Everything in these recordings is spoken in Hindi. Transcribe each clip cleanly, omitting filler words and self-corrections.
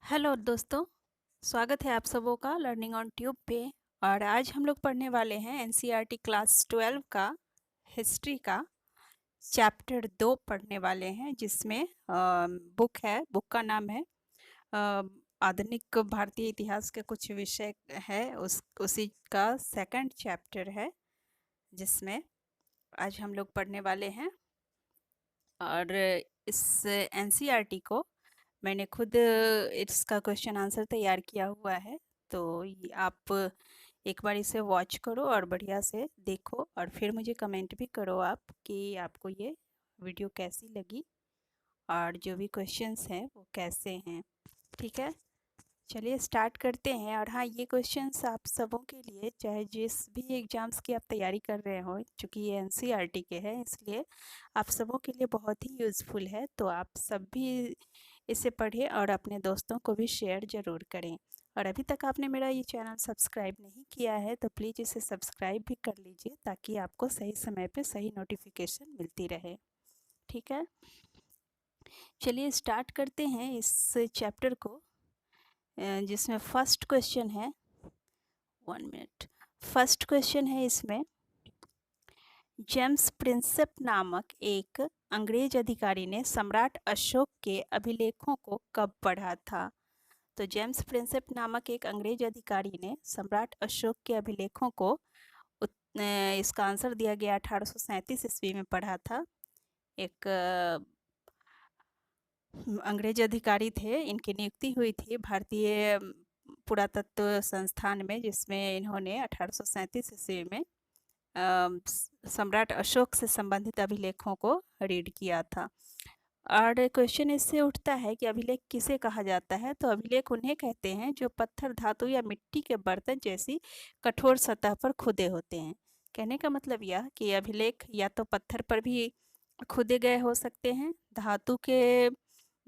हेलो दोस्तों, स्वागत है आप सबों का लर्निंग ऑन ट्यूब पे। और आज हम लोग पढ़ने वाले हैं एनसीईआरटी क्लास 12 का हिस्ट्री का चैप्टर 2 पढ़ने वाले हैं, जिसमें बुक का नाम है आधुनिक भारतीय इतिहास के कुछ विषय है। उसी का सेकंड चैप्टर है, जिसमें आज हम लोग पढ़ने वाले हैं। और इस एनसीईआरटी को मैंने खुद इसका क्वेश्चन आंसर तैयार किया हुआ है। तो आप एक बार इसे वॉच करो और बढ़िया से देखो, और फिर मुझे कमेंट भी करो आप कि आपको ये वीडियो कैसी लगी और जो भी क्वेश्चंस हैं वो कैसे हैं। ठीक है, चलिए स्टार्ट करते हैं। और हाँ, ये क्वेश्चंस आप सबों के लिए, चाहे जिस भी एग्ज़ाम्स की आप तैयारी कर रहे हो, चूँकि ये एनसीईआरटी के हैं इसलिए आप सबों के लिए बहुत ही यूज़फुल है। तो आप सब भी इसे पढ़ें और अपने दोस्तों को भी शेयर ज़रूर करें। और अभी तक आपने मेरा ये चैनल सब्सक्राइब नहीं किया है तो प्लीज़ इसे सब्सक्राइब भी कर लीजिए, ताकि आपको सही समय पे सही नोटिफिकेशन मिलती रहे। ठीक है, चलिए स्टार्ट करते हैं इस चैप्टर को, जिसमें फर्स्ट क्वेश्चन है। 1 मिनट। फर्स्ट क्वेश्चन है इसमें, जेम्स प्रिंसेप नामक एक अंग्रेज अधिकारी ने सम्राट अशोक के अभिलेखों को कब पढ़ा था? तो जेम्स प्रिंसेप नामक एक अंग्रेज अधिकारी ने सम्राट अशोक के अभिलेखों को इसका आंसर दिया गया 1837 ईस्वी में पढ़ा था। एक अंग्रेज अधिकारी थे, इनकी नियुक्ति हुई थी भारतीय पुरातत्व संस्थान में, जिसमें इन्होंने 1837 ईस्वी में सम्राट अशोक से संबंधित अभिलेखों को रीड किया था। और क्वेश्चन इससे उठता है कि अभिलेख किसे कहा जाता है? तो अभिलेख उन्हें कहते हैं जो पत्थर, धातु या मिट्टी के बर्तन जैसी कठोर सतह पर खुदे होते हैं। कहने का मतलब यह कि अभिलेख या तो पत्थर पर भी खुदे गए हो सकते हैं, धातु के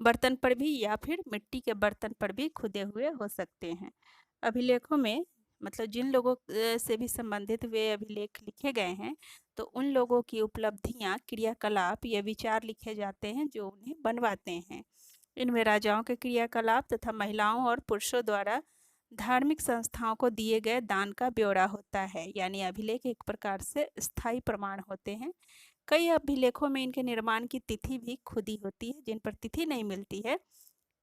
बर्तन पर भी, या फिर मिट्टी के बर्तन पर भी खुदे हुए हो सकते हैं। अभिलेखों में मतलब जिन लोगों से भी संबंधित वे अभिलेख लिखे गए हैं, तो उन लोगों की उपलब्धियां, क्रियाकलाप या विचार लिखे जाते हैं जो उन्हें बनवाते हैं। इनमें राजाओं के क्रियाकलाप तथा महिलाओं और पुरुषों द्वारा धार्मिक संस्थाओं को दिए गए दान का ब्यौरा होता है। यानी अभिलेख एक प्रकार से स्थायी प्रमाण होते हैं। कई अभिलेखों में इनके निर्माण की तिथि भी खुदी होती है। जिन पर तिथि नहीं मिलती है,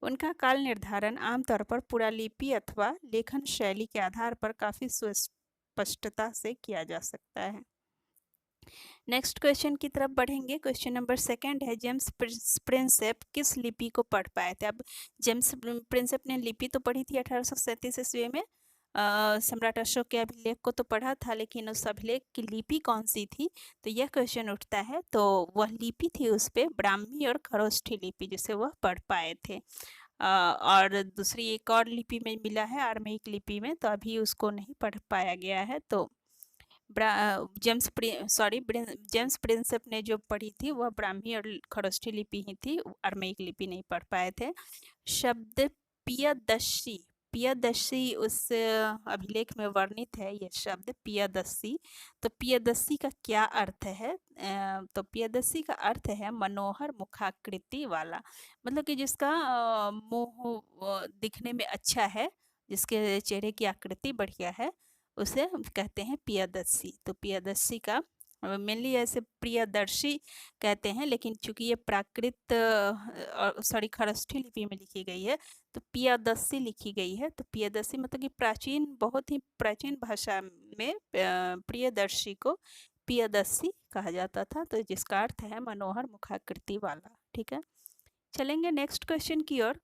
उनका काल निर्धारण आमतौर पर पुरालिपि अथवा लेखन शैली के आधार पर काफ़ी सुस्पष्टता से किया जा सकता है। नेक्स्ट क्वेश्चन की तरफ बढ़ेंगे। क्वेश्चन नंबर सेकंड है, जेम्स प्रिंसेप किस लिपि को पढ़ पाए थे? अब जेम्स प्रिंसेप ने लिपि तो पढ़ी थी 1837 ईस्वी में, सम्राट अशोक के अभिलेख को तो पढ़ा था, लेकिन उस अभिलेख की लिपि कौन सी थी? तो यह क्वेश्चन उठता है। तो वह लिपि थी उस पर ब्राह्मी और खरोष्ठी लिपि, जिसे वह पढ़ पाए थे। और दूसरी एक और लिपि में मिला है, आर्मेइक लिपि में, तो अभी उसको नहीं पढ़ पाया गया है। तो जेम्स प्रिंसेप ने जो पढ़ी थी वह ब्राह्मी और खरोष्ठी लिपि ही थी, आर्मेइक लिपि नहीं पढ़ पाए थे। शब्द पियदस्सी, पियदस्सी उस अभिलेख में वर्णित है, ये शब्द पियदस्सी। तो पियदस्सी का क्या अर्थ है? तो पियदस्सी का अर्थ है मनोहर मुखाकृति वाला, मतलब कि जिसका मुंह दिखने में अच्छा है, जिसके चेहरे की आकृति बढ़िया है, उसे हम कहते हैं पियदस्सी। तो पियदस्सी का मेनली ऐसे प्रियदर्शी कहते हैं, लेकिन चूंकि ये प्राकृत खरष्ठी लिपि में लिखी गई है, तो पियदस्सी लिखी गई है। तो पियदस्सी मतलब कि प्राचीन, बहुत ही प्राचीन भाषा में प्रियदर्शी को पियदस्सी कहा जाता था, तो जिसका अर्थ है मनोहर मुखाकृति वाला। ठीक है, चलेंगे नेक्स्ट क्वेश्चन की ओर।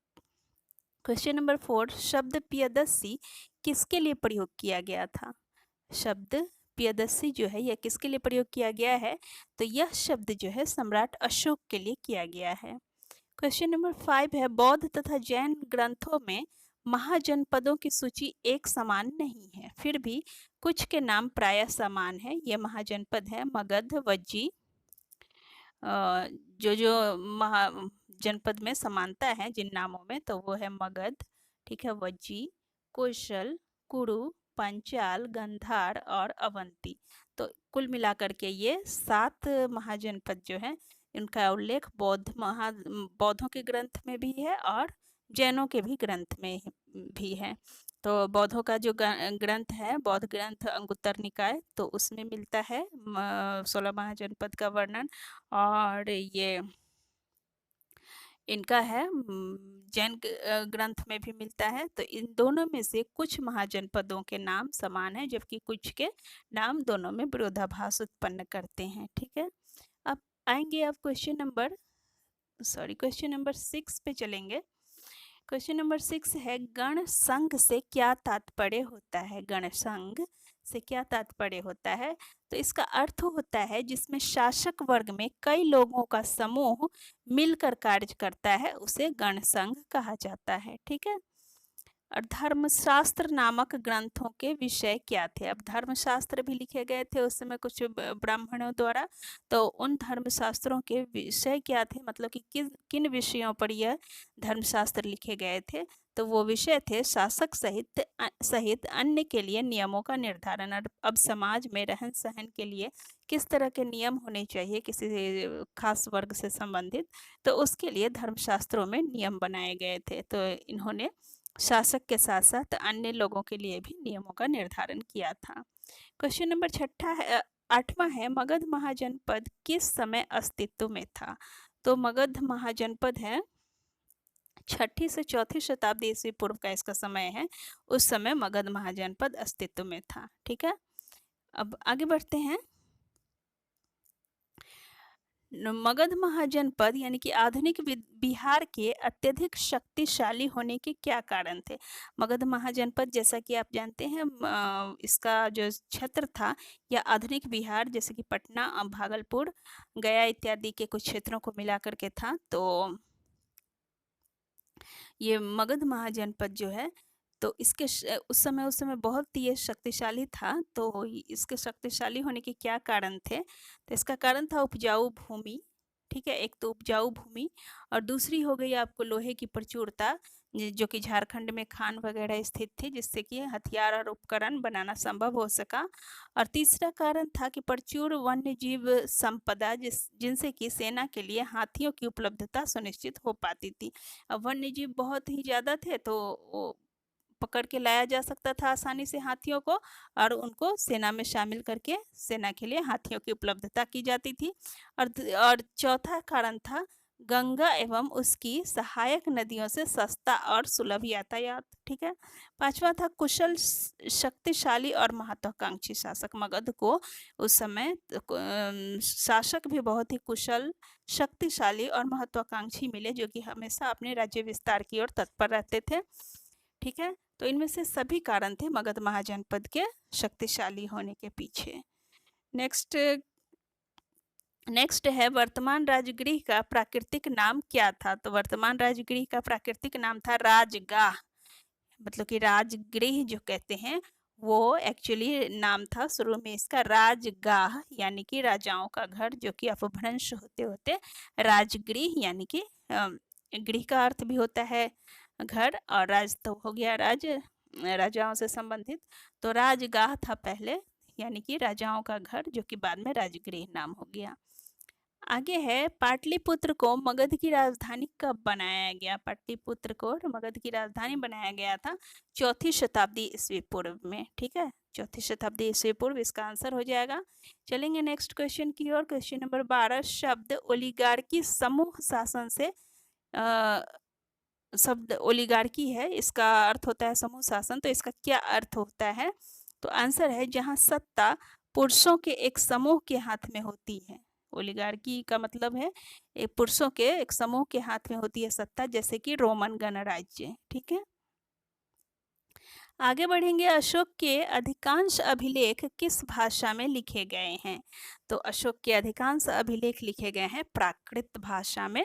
क्वेश्चन नंबर 4, शब्द पियदस्सी किसके लिए प्रयोग किया गया था? शब्द पियदस्सी जो है यह किसके लिए प्रयोग किया गया है? तो यह शब्द जो है सम्राट अशोक के लिए किया गया है। क्वेश्चन नंबर 5 है, बौद्ध तथा जैन ग्रंथों में महाजनपदों की सूची एक समान नहीं है, फिर भी कुछ के नाम प्रायः समान है। ये महाजनपद है मगध, वज्जी। जो जो महा जनपद में समानता है जिन नामों में, तो वो है मगध, ठीक है, वज्जी, कौशल, कुरु, पंचाल, गंधार और अवंती। तो कुल मिलाकर के ये 7 महाजनपद जो हैं, इनका उल्लेख बौद्धों के ग्रंथ में भी है और जैनों के भी ग्रंथ में भी है। तो बौद्धों का जो ग्रंथ है, बौद्ध ग्रंथ अंगुत्तर निकाय, तो उसमें मिलता है 16 महाजनपद का वर्णन। और ये इनका है जैन ग्रंथ में भी मिलता है। तो इन दोनों में से कुछ महाजनपदों के नाम समान है, जबकि कुछ के नाम दोनों में विरोधाभास उत्पन्न करते हैं। ठीक है, अब आएंगे आप क्वेश्चन नंबर 6 पे चलेंगे। क्वेश्चन नंबर 6 है, गण संघ से क्या तात्पर्य होता है? गण संघ से क्या तात्पर्य होता है? तो इसका अर्थ होता है जिसमें शासक वर्ग में कई लोगों का समूह मिलकर कार्य करता है, उसे गण संघ कहा जाता है। ठीक है, और धर्मशास्त्र नामक ग्रंथों के विषय क्या थे? अब धर्मशास्त्र भी लिखे गए थे उस समय कुछ ब्राह्मणों द्वारा, तो उन धर्मशास्त्रों के विषय क्या थे, मतलब कि किन विषयों पर यह धर्मशास्त्र लिखे गए थे? तो वो विषय थे शासक सहित अन्य के लिए नियमों का निर्धारण। अब समाज में रहन सहन के लिए किस तरह के नियम होने चाहिए किसी खास वर्ग से संबंधित, तो उसके लिए धर्मशास्त्रों में नियम बनाए गए थे। तो इन्होंने शासक के साथ साथ अन्य लोगों के लिए भी नियमों का निर्धारण किया था। क्वेश्चन नंबर 8वां है, मगध महाजनपद किस समय अस्तित्व में था? तो मगध महाजनपद है 6ठी से 4थी शताब्दी ईस्वी पूर्व का इसका समय है। उस समय मगध महाजनपद अस्तित्व में था। ठीक है, अब आगे बढ़ते हैं। मगध महाजनपद यानी कि आधुनिक बिहार के अत्यधिक शक्तिशाली होने के क्या कारण थे? मगध महाजनपद जैसा कि आप जानते हैं इसका जो क्षेत्र था या आधुनिक बिहार जैसे कि पटना, भागलपुर, गया इत्यादि के कुछ क्षेत्रों को मिलाकर के था। तो ये मगध महाजनपद जो है, तो इसके उस समय बहुत ही शक्तिशाली था। तो इसके शक्तिशाली होने के क्या कारण थे? तो इसका कारण था उपजाऊ भूमि। ठीक है, एक तो उपजाऊ भूमि, और दूसरी हो गई आपको लोहे की प्रचुरता, जो कि झारखंड में खान वगैरह स्थित थी, जिससे कि हथियार और उपकरण बनाना संभव हो सका। और तीसरा कारण था कि प्रचुर वन्य जीव संपदा, जिनसे कि सेना के लिए हाथियों की उपलब्धता सुनिश्चित हो पाती थी। अब वन्य जीव बहुत ही ज़्यादा थे, तो पकड़ के लाया जा सकता था आसानी से हाथियों को, और उनको सेना में शामिल करके सेना के लिए हाथियों की उपलब्धता की जाती थी। और चौथा कारण था गंगा एवं उसकी सहायक नदियों से सस्ता और सुलभ यातायात। ठीक है, पांचवा था कुशल, शक्तिशाली और महत्वाकांक्षी शासक। मगध को उस समय शासक भी बहुत ही कुशल, शक्तिशाली और महत्वाकांक्षी मिले, जो कि हमेशा अपने राज्य विस्तार की ओर तत्पर रहते थे। ठीक है, तो इनमें से सभी कारण थे मगध महाजनपद के शक्तिशाली होने के पीछे। नेक्स्ट है, वर्तमान राजगृह का प्राकृतिक नाम क्या था? तो वर्तमान राजगृह का प्राकृतिक नाम था राजगाह। मतलब कि राजगृह जो कहते हैं वो एक्चुअली नाम था शुरू में इसका राजगाह, यानी कि राजाओं का घर, जो कि अपभ्रंश होते होते राजगृह यानी कि गृह का अर्थ भी होता है घर, और राज तो हो गया राजाओं से संबंधित। तो राजगाह था पहले, यानी कि राजाओं का घर, जो कि बाद में राजगृह नाम हो गया। आगे है, पाटलिपुत्र को मगध की राजधानी कब बनाया गया? पाटलिपुत्र को मगध की राजधानी बनाया गया था 4थी शताब्दी ईस्वी पूर्व में। ठीक है, 4थी शताब्दी ईस्वी पूर्व इसका आंसर हो जाएगा। चलेंगे नेक्स्ट क्वेश्चन की ओर। क्वेश्चन नंबर 12, शब्द ओलिगार्की समूह शासन से शब्द ओलिगार्की है, इसका अर्थ होता है समूह शासन। तो इसका क्या अर्थ होता है? तो आंसर है जहां सत्ता पुरुषों के एक समूह के हाथ में होती है। ओलिगार्की का मतलब है पुरुषों के एक समूह के हाथ में होती है सत्ता, जैसे कि रोमन गणराज्य। ठीक है, आगे बढ़ेंगे। अशोक के अधिकांश अभिलेख किस भाषा में लिखे गए हैं? तो अशोक के अधिकांश अभिलेख लिखे गए हैं प्राकृत भाषा में।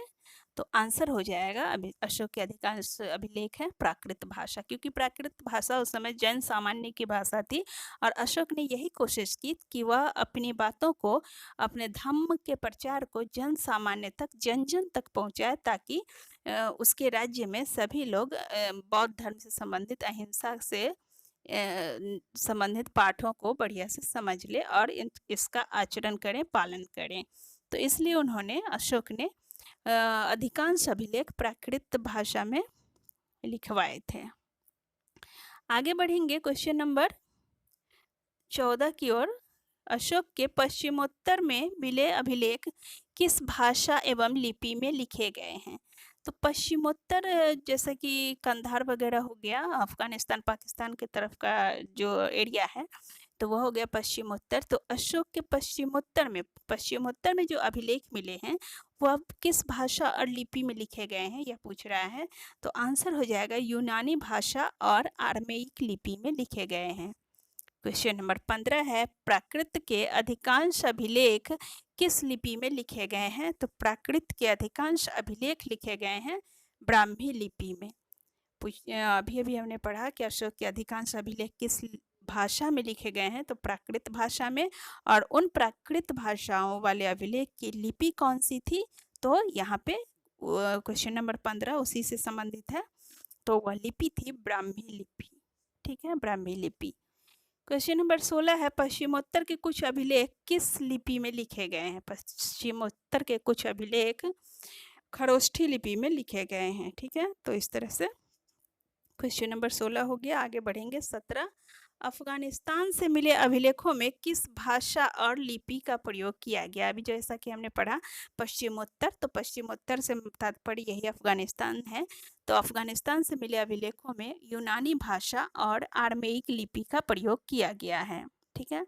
तो आंसर हो जाएगा अशोक के अधिकांश अभिलेख है प्राकृत भाषा, क्योंकि प्राकृत भाषा उस समय जन सामान्य की भाषा थी, और अशोक ने यही कोशिश की कि वह अपनी बातों को, अपने धम्म के प्रचार को जन सामान्य तक, जन जन तक पहुंचाए, ताकि उसके राज्य में सभी लोग बौद्ध धर्म से संबंधित, अहिंसा से संबंधित पाठों को बढ़िया से समझ ले और इसका आचरण करें, पालन करें। तो इसलिए उन्होंने, अशोक ने अधिकांश अभिलेख प्राकृत भाषा में लिखवाए थे। आगे बढ़ेंगे क्वेश्चन नंबर 14 की ओर। अशोक के पश्चिमोत्तर में मिले अभिलेख किस भाषा एवं लिपि में लिखे गए हैं? तो पश्चिमोत्तर जैसे कि कंधार वगैरह हो गया, अफगानिस्तान पाकिस्तान की तरफ का जो एरिया है, तो वह हो गया पश्चिमोत्तर। तो अशोक के पश्चिमोत्तर में जो अभिलेख मिले हैं वो अब किस भाषा और लिपि में लिखे गए हैं, यह पूछ रहा है। तो आंसर हो जाएगा यूनानी भाषा और आर्मेयिक लिपि में लिखे गए हैं। क्वेश्चन नंबर 15 है, प्राकृत के अधिकांश अभिलेख किस लिपि में लिखे गए हैं? तो प्राकृत के अधिकांश अभिलेख लिखे गए हैं ब्राह्मी लिपि में। अभी अभी हमने पढ़ा कि अशोक के अधिकांश अभिलेख किस भाषा में लिखे गए हैं, तो प्राकृत भाषा में। और उन प्राकृत भाषाओं वाले अभिलेख की लिपि कौन सी थी? तो यहाँ पे क्वेश्चन नंबर 15 उसी से संबंधित है, तो वह लिपि थी ब्राह्मी लिपि। ठीक है, ब्राह्मी लिपि। क्वेश्चन नंबर 16 है, पश्चिमोत्तर के कुछ अभिलेख किस लिपि में लिखे गए हैं? पश्चिमोत्तर के कुछ अभिलेख खरोष्ठी लिपि में लिखे गए हैं। ठीक है, तो इस तरह से क्वेश्चन नंबर 16 हो गया। आगे बढ़ेंगे 17, अफगानिस्तान से मिले अभिलेखों में किस भाषा और लिपि का प्रयोग किया गया? अभी जैसा कि हमने पढ़ा पश्चिमोत्तर, तो पश्चिमोत्तर से तात्पर्य यही अफगानिस्तान है। तो अफगानिस्तान से मिले अभिलेखों में यूनानी भाषा और आर्मेयिक लिपि का प्रयोग किया गया है। ठीक है,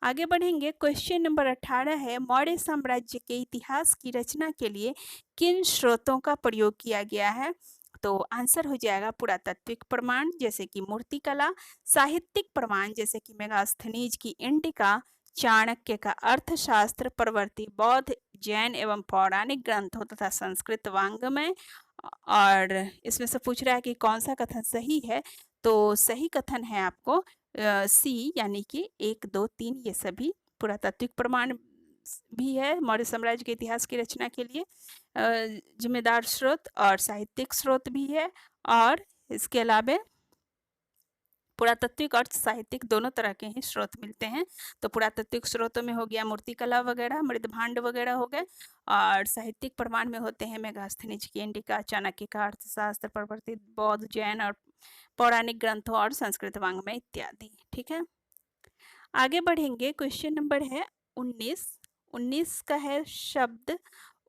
आगे बढ़ेंगे। क्वेश्चन नंबर 18 है, मौर्य साम्राज्य के इतिहास की रचना के लिए किन स्रोतों का प्रयोग किया गया है? तो आंसर हो जाएगा पुरातात्विक प्रमाण जैसे कि मूर्तिकला, साहित्यिक प्रमाण जैसे कि मेगास्थनीज की इंडिका, चाणक्य का अर्थशास्त्र, प्रवृत्ति, बौद्ध, जैन एवं पौराणिक ग्रंथों तथा संस्कृत वांग्मय। और इसमें से पूछ रहा है कि कौन सा कथन सही है? तो सही कथन है आपको सी, यानी कि 1, 2, 3 ये सभी पुरातात्विक प्रमाण भी है मौर्य साम्राज्य के इतिहास की रचना के लिए जिम्मेदार स्रोत, और साहित्यिक स्रोत भी है। और इसके अलावा पुरातात्विक और साहित्यिक दोनों तरह के ही स्रोत मिलते हैं। तो पुरातात्विक स्रोतों में हो गया मूर्तिकला वगैरह, मृदभांड वगैरह हो गए, और साहित्यिक प्रमाण में होते हैं मेगास्थनीज की इंडिका, चाणक्य का अर्थशास्त्र, प्रवृत्ति, बौद्ध, जैन और पौराणिक ग्रंथों और संस्कृत वांग्मय इत्यादि। ठीक है, आगे बढ़ेंगे। क्वेश्चन नंबर है 19 का है, शब्द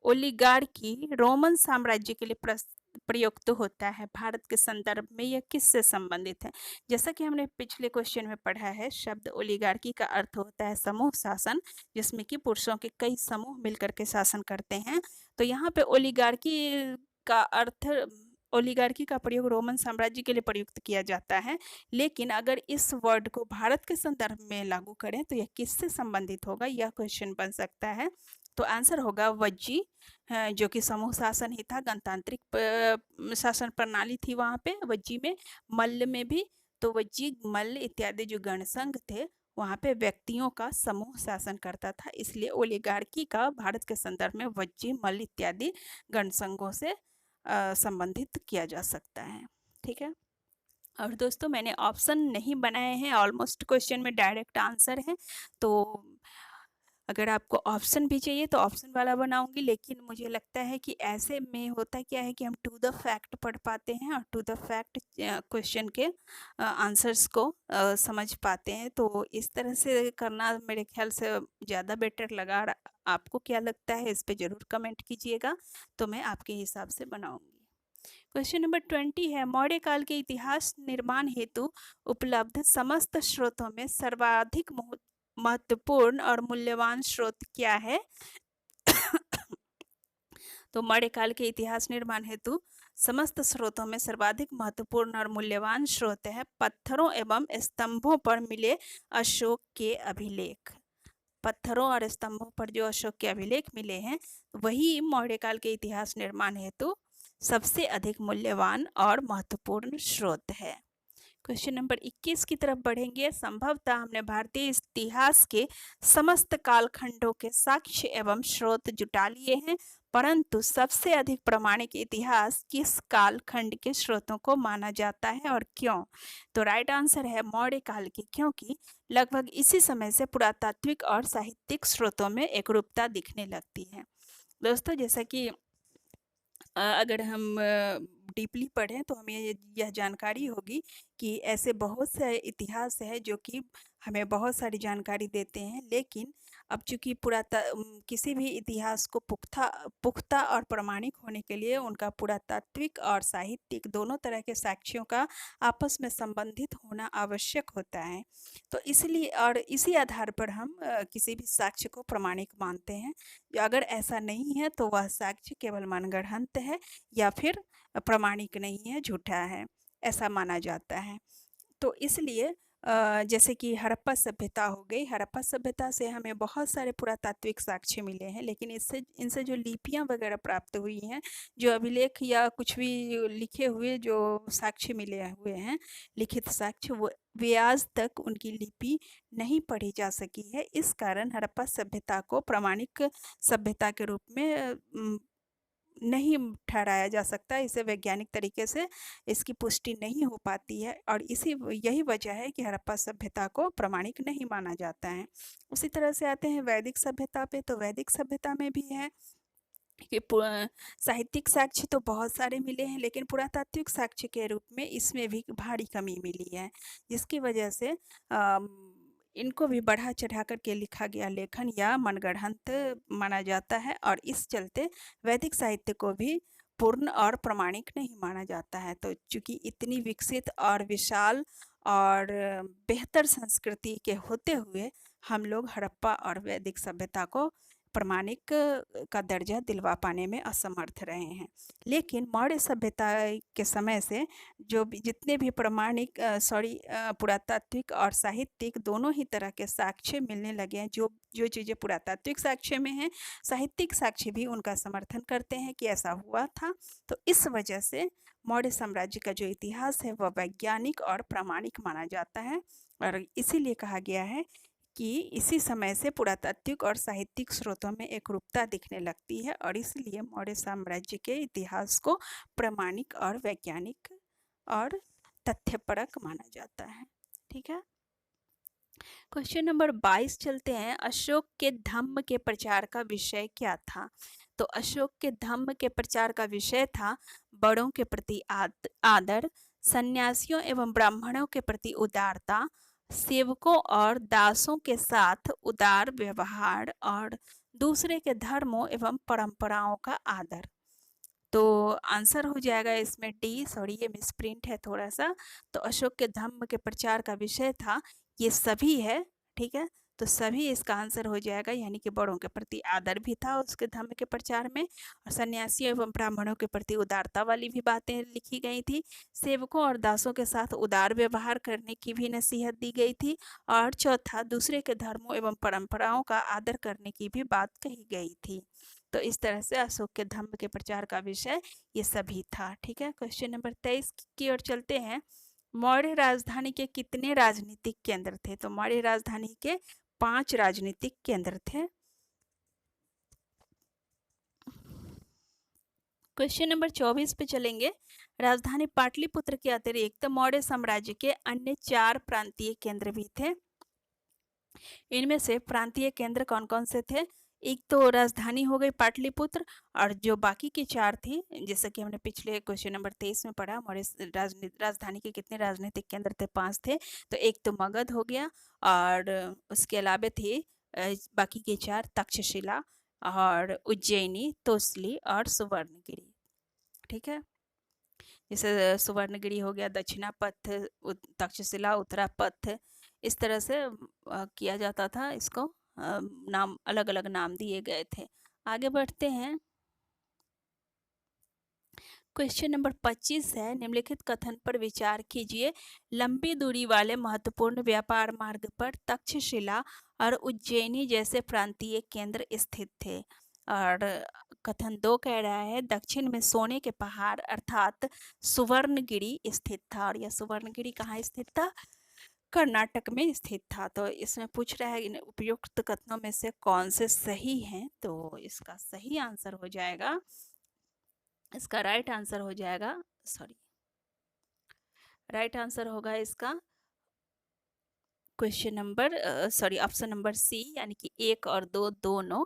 ओलिगार्की रोमन साम्राज्य के लिए प्रयुक्त होता है भारत के संदर्भ में, यह किससे संबंधित है? जैसा कि हमने पिछले क्वेश्चन में पढ़ा है, शब्द ओलिगार्की का अर्थ होता है समूह शासन, जिसमें कि पुरुषों के कई समूह मिलकर के शासन करते हैं। तो यहाँ पे ओलिगार्की का प्रयोग रोमन साम्राज्य के लिए प्रयुक्त किया जाता है। लेकिन अगर इस वर्ड को भारत के संदर्भ में लागू करें तो यह किससे संबंधित होगा, यह क्वेश्चन बन सकता है। तो आंसर होगा वज्जी, जो कि समूह शासन ही था, गणतांत्रिक शासन प्रणाली थी वहाँ पे वज्जी में। मल्ल में भी, तो वज्जी, मल्ल इत्यादि जो गणसंघ थे वहाँ पे व्यक्तियों का समूह शासन करता था, इसलिए ओलिगार्की का भारत के संदर्भ में वज्जी, मल्ल इत्यादि गणसंघों से संबंधित किया जा सकता है। ठीक है, और दोस्तों मैंने ऑप्शन नहीं बनाए हैं, ऑलमोस्ट क्वेश्चन में डायरेक्ट आंसर है। तो अगर आपको ऑप्शन भी चाहिए तो ऑप्शन वाला बनाऊंगी, लेकिन मुझे लगता है कि ऐसे में होता क्या है कि हम टू द फैक्ट पढ़ पाते हैं और टू द फैक्ट क्वेश्चन के आंसर्स को समझ पाते हैं। तो इस तरह से करना मेरे ख्याल से ज़्यादा बेटर लगा। आपको क्या लगता है इस पे ज़रूर कमेंट कीजिएगा, तो मैं आपके हिसाब से बनाऊंगी। क्वेश्चन नंबर 20 है, मौर्य काल के इतिहास निर्माण हेतु उपलब्ध समस्त स्रोतों में सर्वाधिक महत्वपूर्ण और मूल्यवान स्रोत क्या है? तो मौर्य काल के इतिहास निर्माण हेतु समस्त स्रोतों में सर्वाधिक महत्वपूर्ण और मूल्यवान स्रोत है पत्थरों एवं स्तंभों पर मिले अशोक के अभिलेख। पत्थरों और स्तंभों पर जो अशोक के अभिलेख मिले हैं वही मौर्य काल के इतिहास निर्माण हेतु सबसे अधिक मूल्यवान और महत्वपूर्ण स्रोत है। क्वेश्चन नंबर 21 की तरफ बढ़ेंगे। संभवतः हमने भारतीय इतिहास के समस्त कालखंडों के साक्ष्य एवं स्रोत जुटा लिए हैं, परंतु सबसे अधिक प्रामाणिक इतिहास किस कालखंड के स्रोतों को माना जाता है और क्यों? तो राइट आंसर है मौर्य काल की, क्योंकि लगभग इसी समय से पुरातात्विक और साहित्यिक स्रोतों में एकरूपता दिखने लगती है। दोस्तों जैसा कि अगर हम डीपली पढ़ें तो हमें यह जानकारी होगी कि ऐसे बहुत से इतिहास है जो कि हमें बहुत सारी जानकारी देते हैं, लेकिन अब चूँकि किसी भी इतिहास को पुख्ता और प्रामाणिक होने के लिए उनका पुरातात्विक और साहित्यिक दोनों तरह के साक्ष्यों का आपस में संबंधित होना आवश्यक होता है। तो इसलिए और इसी आधार पर हम किसी भी साक्ष्य को प्रामाणिक मानते हैं। अगर ऐसा नहीं है तो वह साक्ष्य केवल मनगढ़ंत है या फिर प्रामाणिक नहीं है, झूठा है, ऐसा माना जाता है। तो इसलिए जैसे कि हड़प्पा सभ्यता हो गई, हड़प्पा सभ्यता से हमें बहुत सारे पुरातात्विक साक्ष्य मिले हैं, लेकिन इनसे जो लिपियाँ वगैरह प्राप्त हुई हैं, जो अभिलेख या कुछ भी लिखे हुए जो साक्ष्य मिले हुए हैं, लिखित साक्ष्य, वे आज तक उनकी लिपि नहीं पढ़ी जा सकी है। इस कारण हड़प्पा सभ्यता को प्रामाणिक सभ्यता के रूप में नहीं ठहराया जा सकता। इसे वैज्ञानिक तरीके से इसकी पुष्टि नहीं हो पाती है और यही वजह है कि हड़प्पा सभ्यता को प्रामाणिक नहीं माना जाता है। उसी तरह से आते हैं वैदिक सभ्यता पे, तो वैदिक सभ्यता में भी है कि साहित्यिक साक्ष्य तो बहुत सारे मिले हैं, लेकिन पुरातात्विक साक्ष्य के रूप में इसमें भी भारी कमी मिली है, जिसकी वजह से इनको भी बढ़ा चढ़ा कर के लिखा गया लेखन या मनगढ़ंत माना जाता है और इस चलते वैदिक साहित्य को भी पूर्ण और प्रामाणिक नहीं माना जाता है। तो चूंकि इतनी विकसित और विशाल और बेहतर संस्कृति के होते हुए हम लोग हड़प्पा और वैदिक सभ्यता को प्रामाणिक का दर्जा दिलवा पाने में असमर्थ रहे हैं। लेकिन मौर्य सभ्यता के समय से जितने भी पुरातात्विक और साहित्यिक दोनों ही तरह के साक्ष्य मिलने लगे हैं। जो चीज़ें पुरातात्विक साक्ष्य में हैं, साहित्यिक साक्ष्य भी उनका समर्थन करते हैं कि ऐसा हुआ था। तो इस वजह से मौर्य साम्राज्य का जो इतिहास है वह वैज्ञानिक और प्रामाणिक माना जाता है और इसीलिए कहा गया है कि इसी समय से पुरातात्विक और साहित्यिक स्रोतों में एकरूपता दिखने लगती है और इसलिए मौर्य साम्राज्य के इतिहास को प्रामाणिक और वैज्ञानिक और तथ्यपरक माना जाता है। ठीक है, क्वेश्चन नंबर 22 चलते हैं। अशोक के धम्म के प्रचार का विषय क्या था? तो अशोक के धम्म के प्रचार का विषय था बड़ों के प्रति आदर, सन्यासियों एवं ब्राह्मणों के प्रति उदारता, सेवकों और दासों के साथ उदार व्यवहार और दूसरे के धर्मों एवं परंपराओं का आदर। तो आंसर हो जाएगा इसमें डी, सॉरी ये मिसप्रिंट है थोड़ा सा। तो अशोक के धम्म के प्रचार का विषय था, ये सभी है, ठीक है, तो सभी इसका आंसर हो जाएगा, यानी कि बड़ों के प्रति आदर भी था उसके धम्म के प्रचार में और सन्यासियों एवं ब्राह्मणों के प्रति उदारता वाली भी बातें लिखी गई थी। सेवकों और दासों के साथ उदार व्यवहार करने की भी नसीहत दी गई थी और चौथा, दूसरे के धर्मों एवं परंपराओं का आदर करने की भी बात कही गई थी। तो इस तरह से अशोक के धम्म के प्रचार का विषय ये सभी था। ठीक है, क्वेश्चन नंबर 23 की ओर चलते हैं। मौर्य राजधानी के कितने राजनीतिक केंद्र थे? तो मौर्य राजधानी के 5 राजनीतिक केंद्र थे। क्वेश्चन नंबर 24 पे चलेंगे। राजधानी पाटलिपुत्र के अतिरिक्त मौर्य साम्राज्य के अन्य 4 प्रांतीय केंद्र भी थे। इनमें से प्रांतीय केंद्र कौन कौन से थे? एक तो राजधानी हो गई पाटलिपुत्र और जो बाकी की 4 थी, जैसे कि हमने पिछले क्वेश्चन नंबर 23 में पढ़ा, मौर्य राजधानी के कितने राजनीतिक केंद्र थे? 5 थे। तो एक तो मगध हो गया और उसके अलावा थे बाकी के 4 तक्षशिला और उज्जैनी, तोसली और सुवर्णगिरी। ठीक है, जैसे सुवर्णगिरी हो गया दक्षिणा पथ, तक्षशिला उत्तरा पथ, इस तरह से किया जाता था इसको, नाम अलग अलग नाम दिए गए थे। आगे बढ़ते हैं। क्वेश्चन नंबर 25 है, निम्नलिखित कथन पर विचार कीजिए। लंबी दूरी वाले महत्वपूर्ण व्यापार मार्ग पर तक्षशिला और उज्जैनी जैसे प्रांतीय केंद्र स्थित थे। और कथन 2 कह रहा है, दक्षिण में सोने के पहाड़ अर्थात सुवर्णगिरी स्थित था। और यह सुवर्णगिरी कहाँ स्थित था? कर्नाटक में स्थित था। तो इसमें पूछ रहा है इन उपयुक्त कथनों में से कौन से सही हैं? तो इसका सही आंसर हो जाएगा, इसका राइट आंसर हो जाएगा, राइट आंसर होगा इसका question number option number C, यानी कि 1 और 2 दोनों।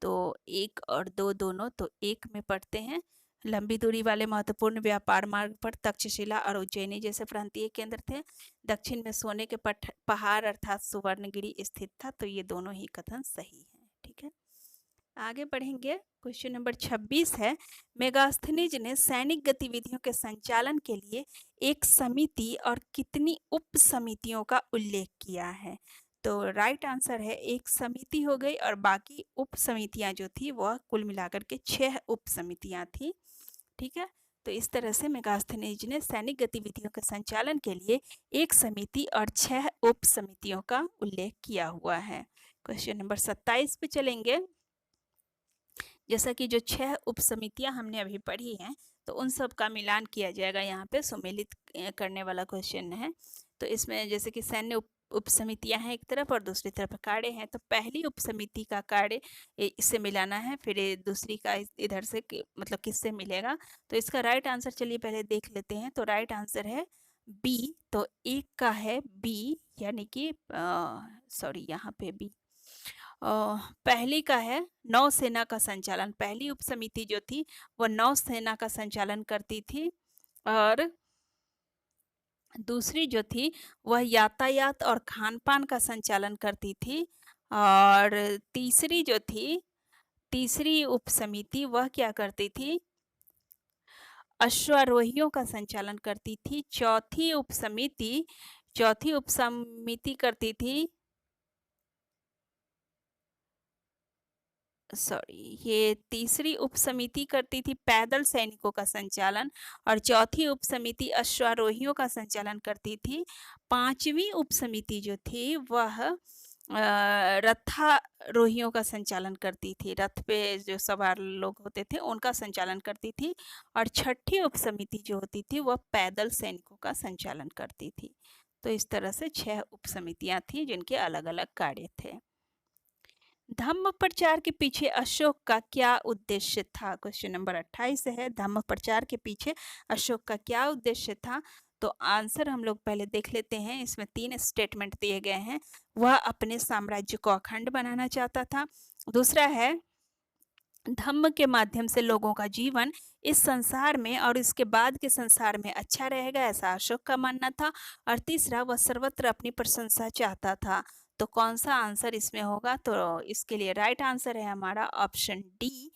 तो 1 और 2 दोनों, तो 1 में पढ़ते हैं लंबी दूरी वाले महत्वपूर्ण व्यापार मार्ग पर तक्षशिला और उज्जैनी जैसे प्रांतीय केंद्र थे। दक्षिण में सोने के पहाड़ अर्थात सुवर्णगिरी स्थित था। तो ये दोनों ही कथन सही है। ठीक है, आगे बढ़ेंगे। क्वेश्चन नंबर 26 है, मेगास्थनीज ने सैनिक गतिविधियों के संचालन के लिए एक समिति और कितनी उप समितियों का उल्लेख किया है? तो राइट आंसर है एक समिति हो गई और बाकी उप समितियां जो थी वह कुल मिलाकर के 6 उप समितियां थी। ठीक है, तो इस तरह से मेगास्थनीज ने सैनिक गतिविधियों के संचालन के लिए एक समिति और 6 उप समितियों का उल्लेख किया हुआ है। क्वेश्चन नंबर 27 पे चलेंगे। जैसा कि जो 6 उप समितियां हमने अभी पढ़ी हैं, तो उन सब का मिलान किया जाएगा यहाँ पे, सम्मिलित करने वाला क्वेश्चन है। तो इसमें जैसे कि सैन्य उप समितियां हैं एक तरफ और दूसरी तरफ अखाड़े हैं। तो पहली उप समिति का अखाड़े इससे मिलाना है, फिर दूसरी का इधर से मतलब किससे मिलेगा। तो इसका राइट आंसर चलिए पहले देख लेते हैं। तो राइट आंसर है बी। तो एक का है बी, यानी कि सॉरी यहाँ पे बी। पहली का है नौसेना का संचालन। पहली उप समिति जो थी वह नौसेना का संचालन करती थी, और दूसरी जो थी वह यातायात और खान पान का संचालन करती थी, और तीसरी जो थी, तीसरी उप समिति वह क्या करती थी, अश्वारोहियों का संचालन करती थी। चौथी उप समिति करती थी, सॉरी, ये तीसरी उप समिति करती थी पैदल सैनिकों का संचालन, और चौथी उप समिति अश्वारोहियों का संचालन करती थी। पांचवी उप समिति जो थी वह रथारोहियों का संचालन करती थी, रथ पे जो सवार लोग होते थे उनका संचालन करती थी। और छठी उप समिति जो होती थी वह पैदल सैनिकों का संचालन करती थी। तो इस तरह से 6 उप समितियां थी जिनके अलग अलग कार्य थे। धम्म प्रचार के पीछे अशोक का क्या उद्देश्य था? क्वेश्चन नंबर 28 है, धम्म प्रचार के पीछे अशोक का क्या उद्देश्य था? तो आंसर हम लोग पहले देख लेते हैं। इसमें 3 स्टेटमेंट दिए गए हैं। वह अपने साम्राज्य को अखंड बनाना चाहता था। दूसरा है, धम्म के माध्यम से लोगों का जीवन इस संसार में और इसके बाद के संसार में अच्छा रहेगा, ऐसा अशोक का मानना था। और तीसरा, वह सर्वत्र अपनी प्रशंसा चाहता था। तो कौन सा आंसर इसमें होगा? तो इसके लिए राइट आंसर है हमारा ऑप्शन डी,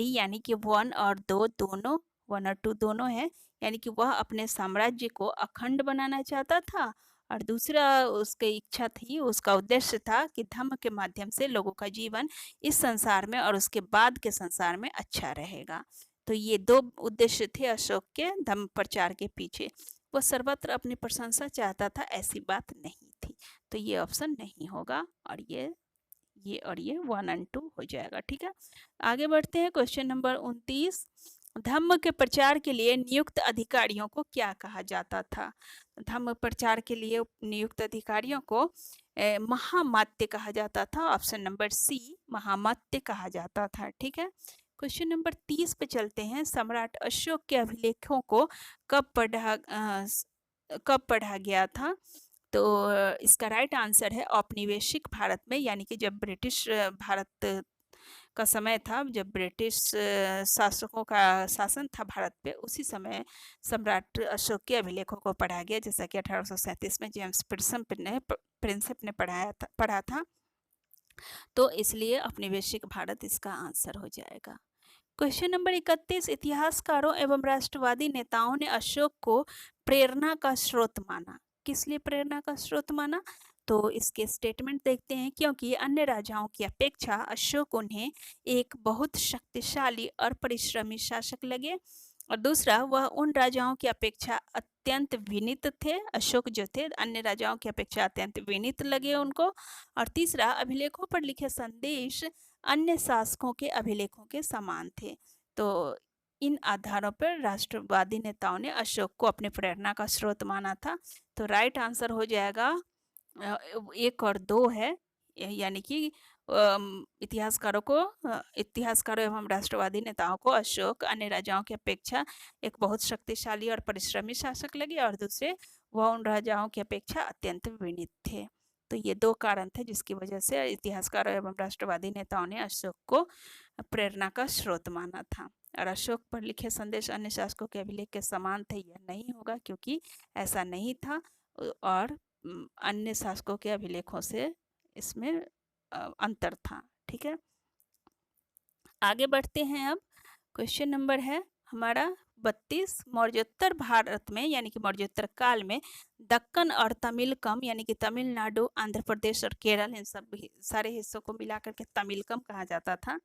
यानी कि 1 और 2 दोनों, 1 और 2 दोनों है। यानी कि वह अपने साम्राज्य को अखंड बनाना चाहता था, और दूसरा उसकी इच्छा थी, उसका उद्देश्य था कि धम्म के माध्यम से लोगों का जीवन इस संसार में और उसके बाद के संसार में अच्छा रहेगा। तो ये 2 उद्देश्य थे अशोक के धम्म प्रचार के पीछे। वो सर्वत्र अपनी प्रशंसा चाहता था, ऐसी बात नहीं थी। तो ये ऑप्शन नहीं होगा, और ये और ये 1 और 2 हो जाएगा। ठीक है, आगे बढ़ते हैं। क्वेश्चन नंबर 29, धम्म के प्रचार के लिए नियुक्त अधिकारियों को क्या कहा जाता था? धम्म प्रचार के लिए नियुक्त अधिकारियों को महामात्य कहा जाता था। ऑप्शन नंबर सी, महामात्य कहा जाता था। ठीक है, क्वेश्चन नंबर 30 पे चलते हैं। सम्राट अशोक के अभिलेखों को कब पढ़ा गया था? तो इसका राइट आंसर है औपनिवेशिक भारत में, यानी कि जब ब्रिटिश भारत का समय था, जब ब्रिटिश शासकों का शासन था भारत पे, उसी समय सम्राट अशोक के अभिलेखों को पढ़ा गया, जैसा कि 1837 में जेम्स प्रिंसेप ने पढ़ा था। तो इसलिए औपनिवेशिक भारत इसका आंसर हो जाएगा। क्वेश्चन नंबर 31, इतिहासकारों एवं राष्ट्रवादी नेताओं ने अशोक को प्रेरणा का स्रोत माना। किस लिए प्रेरणा का स्रोत माना? तो इसके स्टेटमेंट देखते हैं। क्योंकि अन्य राजाओं की अपेक्षा अशोक उन्हें एक बहुत शक्तिशाली और परिश्रमी शासक लगे। और दूसरा, वह उन राजाओं की अपेक्षा अत्यंत विनीत थे। अशोक जो थे अन्य राजाओं की अपेक्षा अत्यंत विनीत लगे उनको। और तीसरा, अभिलेखों पर लिखे संदेश अन्य शासकों के अभिलेखों के समान थे। तो इन आधारों पर राष्ट्रवादी नेताओं ने अशोक को अपनी प्रेरणा का स्रोत माना था। तो राइट आंसर हो जाएगा 1 और 2 है, यानी कि इतिहासकारों एवं राष्ट्रवादी नेताओं को अशोक अन्य राजाओं की अपेक्षा एक बहुत शक्तिशाली और परिश्रमी शासक लगे, और दूसरे, वह उन राजाओं की अपेक्षा अत्यंत विनीत थे। तो ये 2 कारण थे जिसकी वजह से इतिहासकारों एवं राष्ट्रवादी नेताओं ने अशोक को प्रेरणा का स्रोत माना था। और अशोक पर लिखे संदेश अन्य शासकों के अभिलेख के समान थे, यह नहीं होगा क्योंकि ऐसा नहीं था और अन्य शासकों के अभिलेखों से इसमें अंतर था। ठीक है, आगे बढ़ते हैं। अब क्वेश्चन नंबर है हमारा 32। मौर्योत्तर भारत में यानी कि मौर्योत्तर काल में दक्कन और तमिलकम यानी कि तमिलनाडु, आंध्र प्रदेश और केरल, इन सब सारे हिस्सों को मिलाकर के तमिलकम कहा जाता था,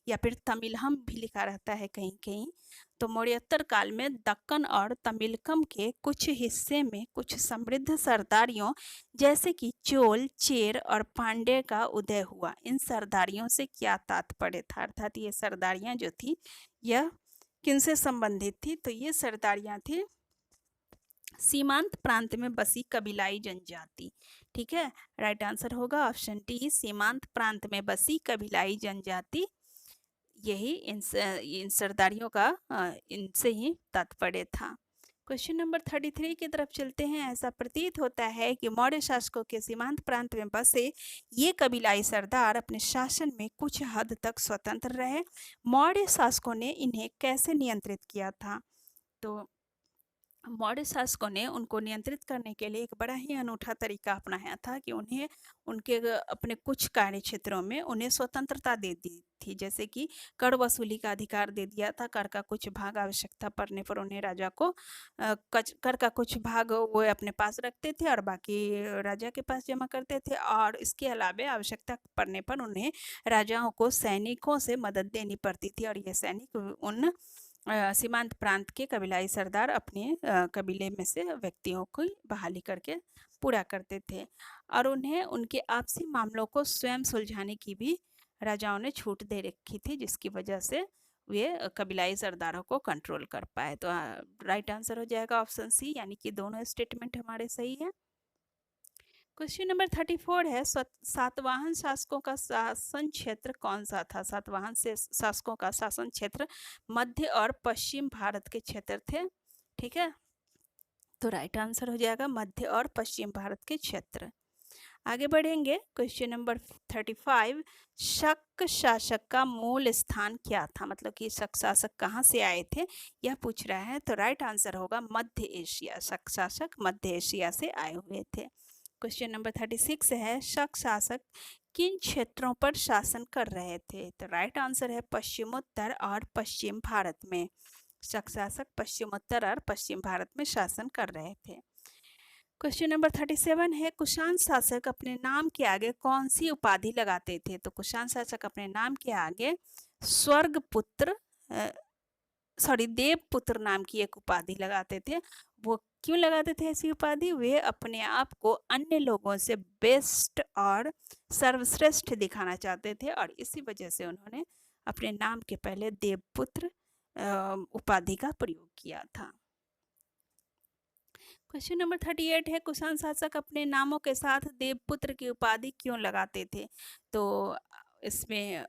या फिर तमिलहम भी लिखा रहता है कहीं कहीं। तो मौर्योत्तर काल में दक्कन और तमिलकम के कुछ हिस्से में कुछ समृद्ध सरदारियों जैसे कि चोल, चेर और पांड्य का उदय हुआ। इन सरदारियों से क्या तात्पर्य था, अर्थात ये सरदारियां जो थी यह किनसे संबंधित थी? तो ये सरदारियां थी सीमांत प्रांत में बसी कबीलाई जनजाति। ठीक है, राइट आंसर होगा ऑप्शन डी, सीमांत प्रांत में बसी कबीलाई जनजाति। यही इन सरदारियों का इनसे ही तात्पर्य था। क्वेश्चन नंबर 33 की तरफ चलते हैं। ऐसा प्रतीत होता है कि मौर्य शासकों के सीमांत प्रांत में बसे ये कबीलाई सरदार अपने शासन में कुछ हद तक स्वतंत्र रहे। मौर्य शासकों ने इन्हें कैसे नियंत्रित किया था? तो मौर्य शासकों ने उनको नियंत्रित करने के लिए एक बड़ा ही अनूठा तरीका अपनाया था कि उन्हें उनके अपने कुछ कार्य क्षेत्रों में उन्हें स्वतंत्रता दे दी थी, जैसे कि कर वसूली का अधिकार दे दिया था। कर का कुछ भाग आवश्यकता पड़ने पर उन्हें राजा को कर का कुछ भाग वो अपने पास रखते थे और बाकी राजा के पास जमा करते थे, और इसके अलावा आवश्यकता पड़ने पर उन्हें राजाओं को सैनिकों से मदद देनी पड़ती थी, और ये सैनिक उन सीमांत प्रांत के कबीलाई सरदार अपने कबीले में से व्यक्तियों की बहाली करके पूरा करते थे, और उन्हें उनके आपसी मामलों को स्वयं सुलझाने की भी राजाओं ने छूट दे रखी थी, जिसकी वजह से वे कबीलाई सरदारों को कंट्रोल कर पाए। तो राइट आंसर हो जाएगा ऑप्शन सी, यानी कि दोनों स्टेटमेंट हमारे सही है। क्वेश्चन नंबर 34 है सातवाहन शासकों का शासन क्षेत्र कौन सा था? सातवाहन से शासकों का शासन क्षेत्र मध्य और पश्चिम भारत के क्षेत्र थे। ठीक है, तो राइट आंसर हो जाएगा मध्य और पश्चिम भारत के क्षेत्र। आगे बढ़ेंगे। क्वेश्चन नंबर 35, शक शासक का मूल स्थान क्या था? मतलब कि शक शासक कहाँ से आए थे यह पूछ रहा है। तो राइट आंसर होगा मध्य एशिया। शक शासक मध्य एशिया से आए हुए थे। क्वेश्चन नंबर 36 है शक शासक किन क्षेत्रों पर शासन कर रहे थे? तो राइट आंसर है पश्चिमोत्तर और पश्चिम भारत में। शक शासक पश्चिमोत्तर और पश्चिम भारत में शासन कर रहे थे। क्वेश्चन नंबर 37 है कुषाण शासक अपने नाम के आगे कौन सी उपाधि लगाते थे? तो कुषाण शासक अपने नाम के आगे स्वर्गपुत्र देवपुत्र नाम की एक उपाधि लगाते थे। वो क्यों लगाते थे ऐसी उपाधि? वे अपने आप को अन्य लोगों से बेस्ट और सर्वश्रेष्ठ दिखाना चाहते थे, और इसी वजह से उन्होंने अपने नाम के पहले देवपुत्र उपाधि का प्रयोग किया था। क्वेश्चन नंबर 38 है कुषाण शासक अपने नामों के साथ देवपुत्र की उपाधि क्यों लगाते थे? तो इसमें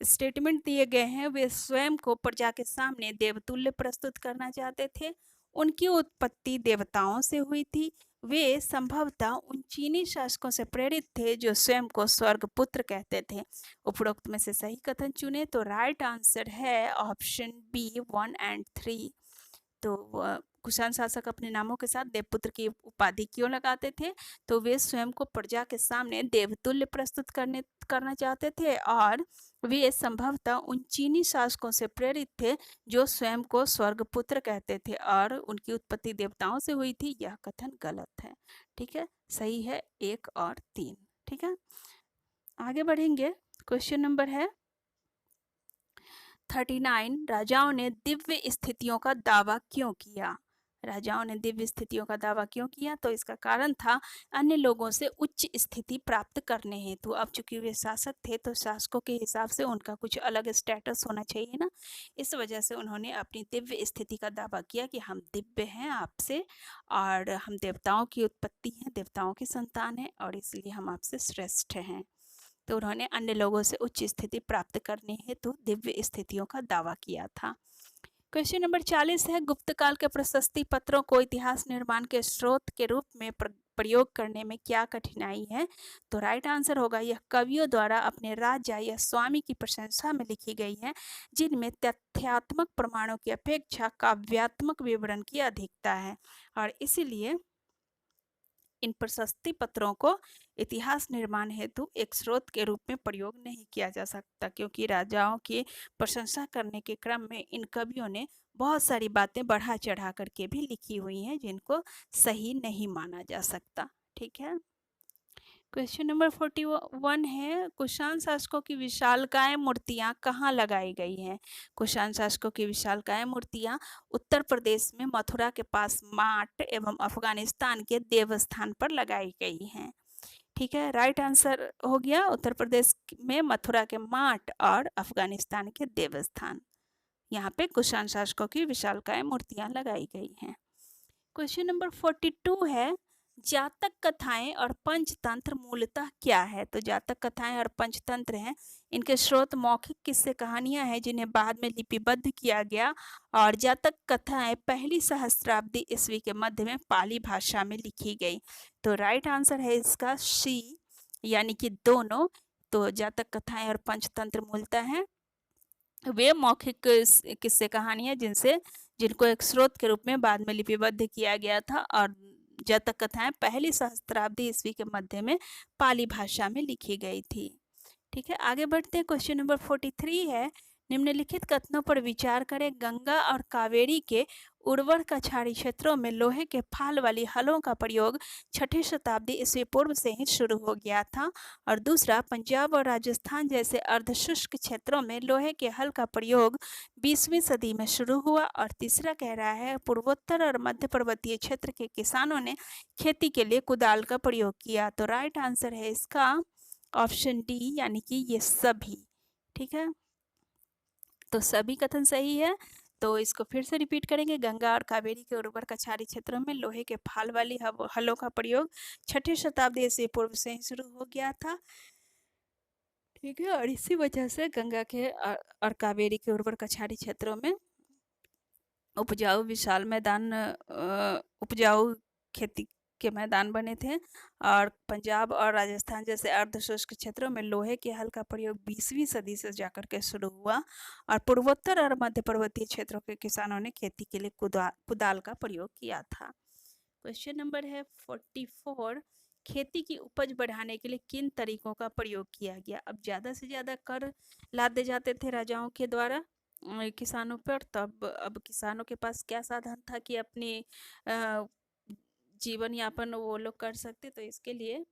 स्टेटमेंट दिए गए हैं वे स्वयं को प्रजा के सामने देवतुल्य प्रस्तुत करना चाहते थे। उनकी उत्पत्ति देवताओं से हुई थी। वे संभवतः उन चीनी शासकों से प्रेरित थे जो स्वयं को स्वर्गपुत्र कहते थे। उपरोक्त में से सही कथन चुने। तो राइट आंसर है ऑप्शन बी 1 और 3। तो कुषाण शासक अपने नामों के साथ देवपुत्र की उपाधि क्यों लगाते थे? तो वे स्वयं को प्रजा के सामने देवतुल्य प्रस्तुत करना चाहते थे, और वे संभवतः उन चीनी शासकों से प्रेरित थे जो स्वयं को स्वर्गपुत्र कहते थे और उनकी उत्पत्ति देवताओं से हुई थी। यह कथन गलत है। ठीक है, सही है 1 और 3। ठीक है, आगे बढ़ेंगे। क्वेश्चन नंबर है 39, राजाओं ने दिव्य स्थितियों का दावा क्यों किया? राजाओं ने दिव्य स्थितियों का दावा क्यों किया? तो इसका कारण था अन्य लोगों से उच्च स्थिति प्राप्त करने हेतु। अब चूंकि वे शासक थे तो शासकों के हिसाब से उनका कुछ अलग स्टेटस होना चाहिए ना, इस वजह से उन्होंने अपनी दिव्य स्थिति का दावा किया कि हम दिव्य हैं आपसे, और हम देवताओं की उत्पत्ति हैं, देवताओं की संतान हैं, और इसलिए हम आपसे श्रेष्ठ हैं। तो उन्होंने अन्य लोगों से उच्च स्थिति प्राप्त करने हेतु दिव्य स्थितियों का दावा किया था। क्वेश्चन नंबर 40 है, गुप्त काल के प्रशस्ति पत्रों को इतिहास निर्माण के स्रोत के रूप में प्रयोग करने में क्या कठिनाई है? तो राइट आंसर होगा, यह कवियों द्वारा अपने राजा या स्वामी की प्रशंसा में लिखी गई है, जिनमें तथ्यात्मक प्रमाणों की अपेक्षा काव्यात्मक विवरण की अधिकता है, और इसीलिए इन प्रशस्ति पत्रों को इतिहास निर्माण हेतु एक स्रोत के रूप में प्रयोग नहीं किया जा सकता, क्योंकि राजाओं की प्रशंसा करने के क्रम में इन कवियों ने बहुत सारी बातें बढ़ा चढ़ा करके भी लिखी हुई हैं, जिनको सही नहीं माना जा सकता। ठीक है। क्वेश्चन नंबर 41 है, कुषाण शासकों की विशालकाय मूर्तियां कहाँ लगाई गई हैं? कुषाण शासकों की विशालकाय मूर्तियां उत्तर प्रदेश में मथुरा के पास माट एवं अफगानिस्तान के देवस्थान पर लगाई गई हैं। ठीक है, राइट आंसर हो गया उत्तर प्रदेश में मथुरा के माट और अफगानिस्तान के देवस्थान, यहाँ पे कुषाण शासकों की विशालकाय मूर्तियां लगाई गई हैं। क्वेश्चन नंबर 42 है, जातक कथाएं और पंचतंत्र मूलतः क्या है? तो जातक कथाएं और पंचतंत्र हैं, इनके स्रोत मौखिक किस्से कहानियां हैं जिन्हें बाद में लिपिबद्ध किया गया, और जातक कथाएं पहली सहस्त्राब्दी ईस्वी के मध्य में पाली भाषा में लिखी गई। तो राइट आंसर है इसका सी, यानी कि दोनों। तो जातक कथाएं और पंचतंत्र मूलतः हैं वे मौखिक किस्से कहानियां जिनको एक स्रोत के रूप में बाद में लिपिबद्ध किया गया था, और जातक कथाएं पहली सहस्त्राब्दी ईस्वी के मध्य में पाली भाषा में लिखी गई थी। ठीक है, आगे बढ़ते हैं। क्वेश्चन नंबर 43 है, निम्नलिखित कथनों पर विचार करें। गंगा और कावेरी के उर्वर कछाड़ी क्षेत्रों में लोहे के फाल वाली हलों का प्रयोग 6ठी शताब्दी ईस्वी पूर्व से ही शुरू हो गया था। और दूसरा, पंजाब और राजस्थान जैसे अर्धशुष्क क्षेत्रों में लोहे के हल का प्रयोग 20वीं सदी में शुरू हुआ। और तीसरा कह रहा है, पूर्वोत्तर और मध्य पर्वतीय क्षेत्र के किसानों ने खेती के लिए कुदाल का प्रयोग किया। तो राइट आंसर है इसका ऑप्शन डी, यानी कि ये सभी। ठीक है, तो सभी कथन सही है। तो इसको फिर से रिपीट करेंगे, गंगा और कावेरी के उर्वर कछाड़ी क्षेत्रों में लोहे के फाल वाली हलों का प्रयोग 6ठी शताब्दी ईस्वी पूर्व से ही शुरू हो गया था। ठीक है, और इसी वजह से गंगा के और कावेरी के उर्वर कछाड़ी क्षेत्रों में उपजाऊ विशाल मैदान उपजाऊ खेती के मैदान बने थे। और पंजाब और राजस्थान जैसे अर्धशुष्क क्षेत्रों में लोहे के हल का प्रयोग 20वीं सदी से जाकर के शुरू हुआ। और पूर्वोत्तर और मध्य पर्वतीय क्षेत्रों के किसानों ने खेती के लिए कुदाल का प्रयोग किया था। क्वेश्चन नंबर है 44, खेती की उपज बढ़ाने के लिए किन तरीकों का प्रयोग किया गया? अब ज़्यादा से ज़्यादा कर लादे जाते थे राजाओं के द्वारा किसानों पर, तब अब किसानों के पास क्या साधन था कि अपनी जीवन यापन वो लोग कर सकते? तो इसके लिए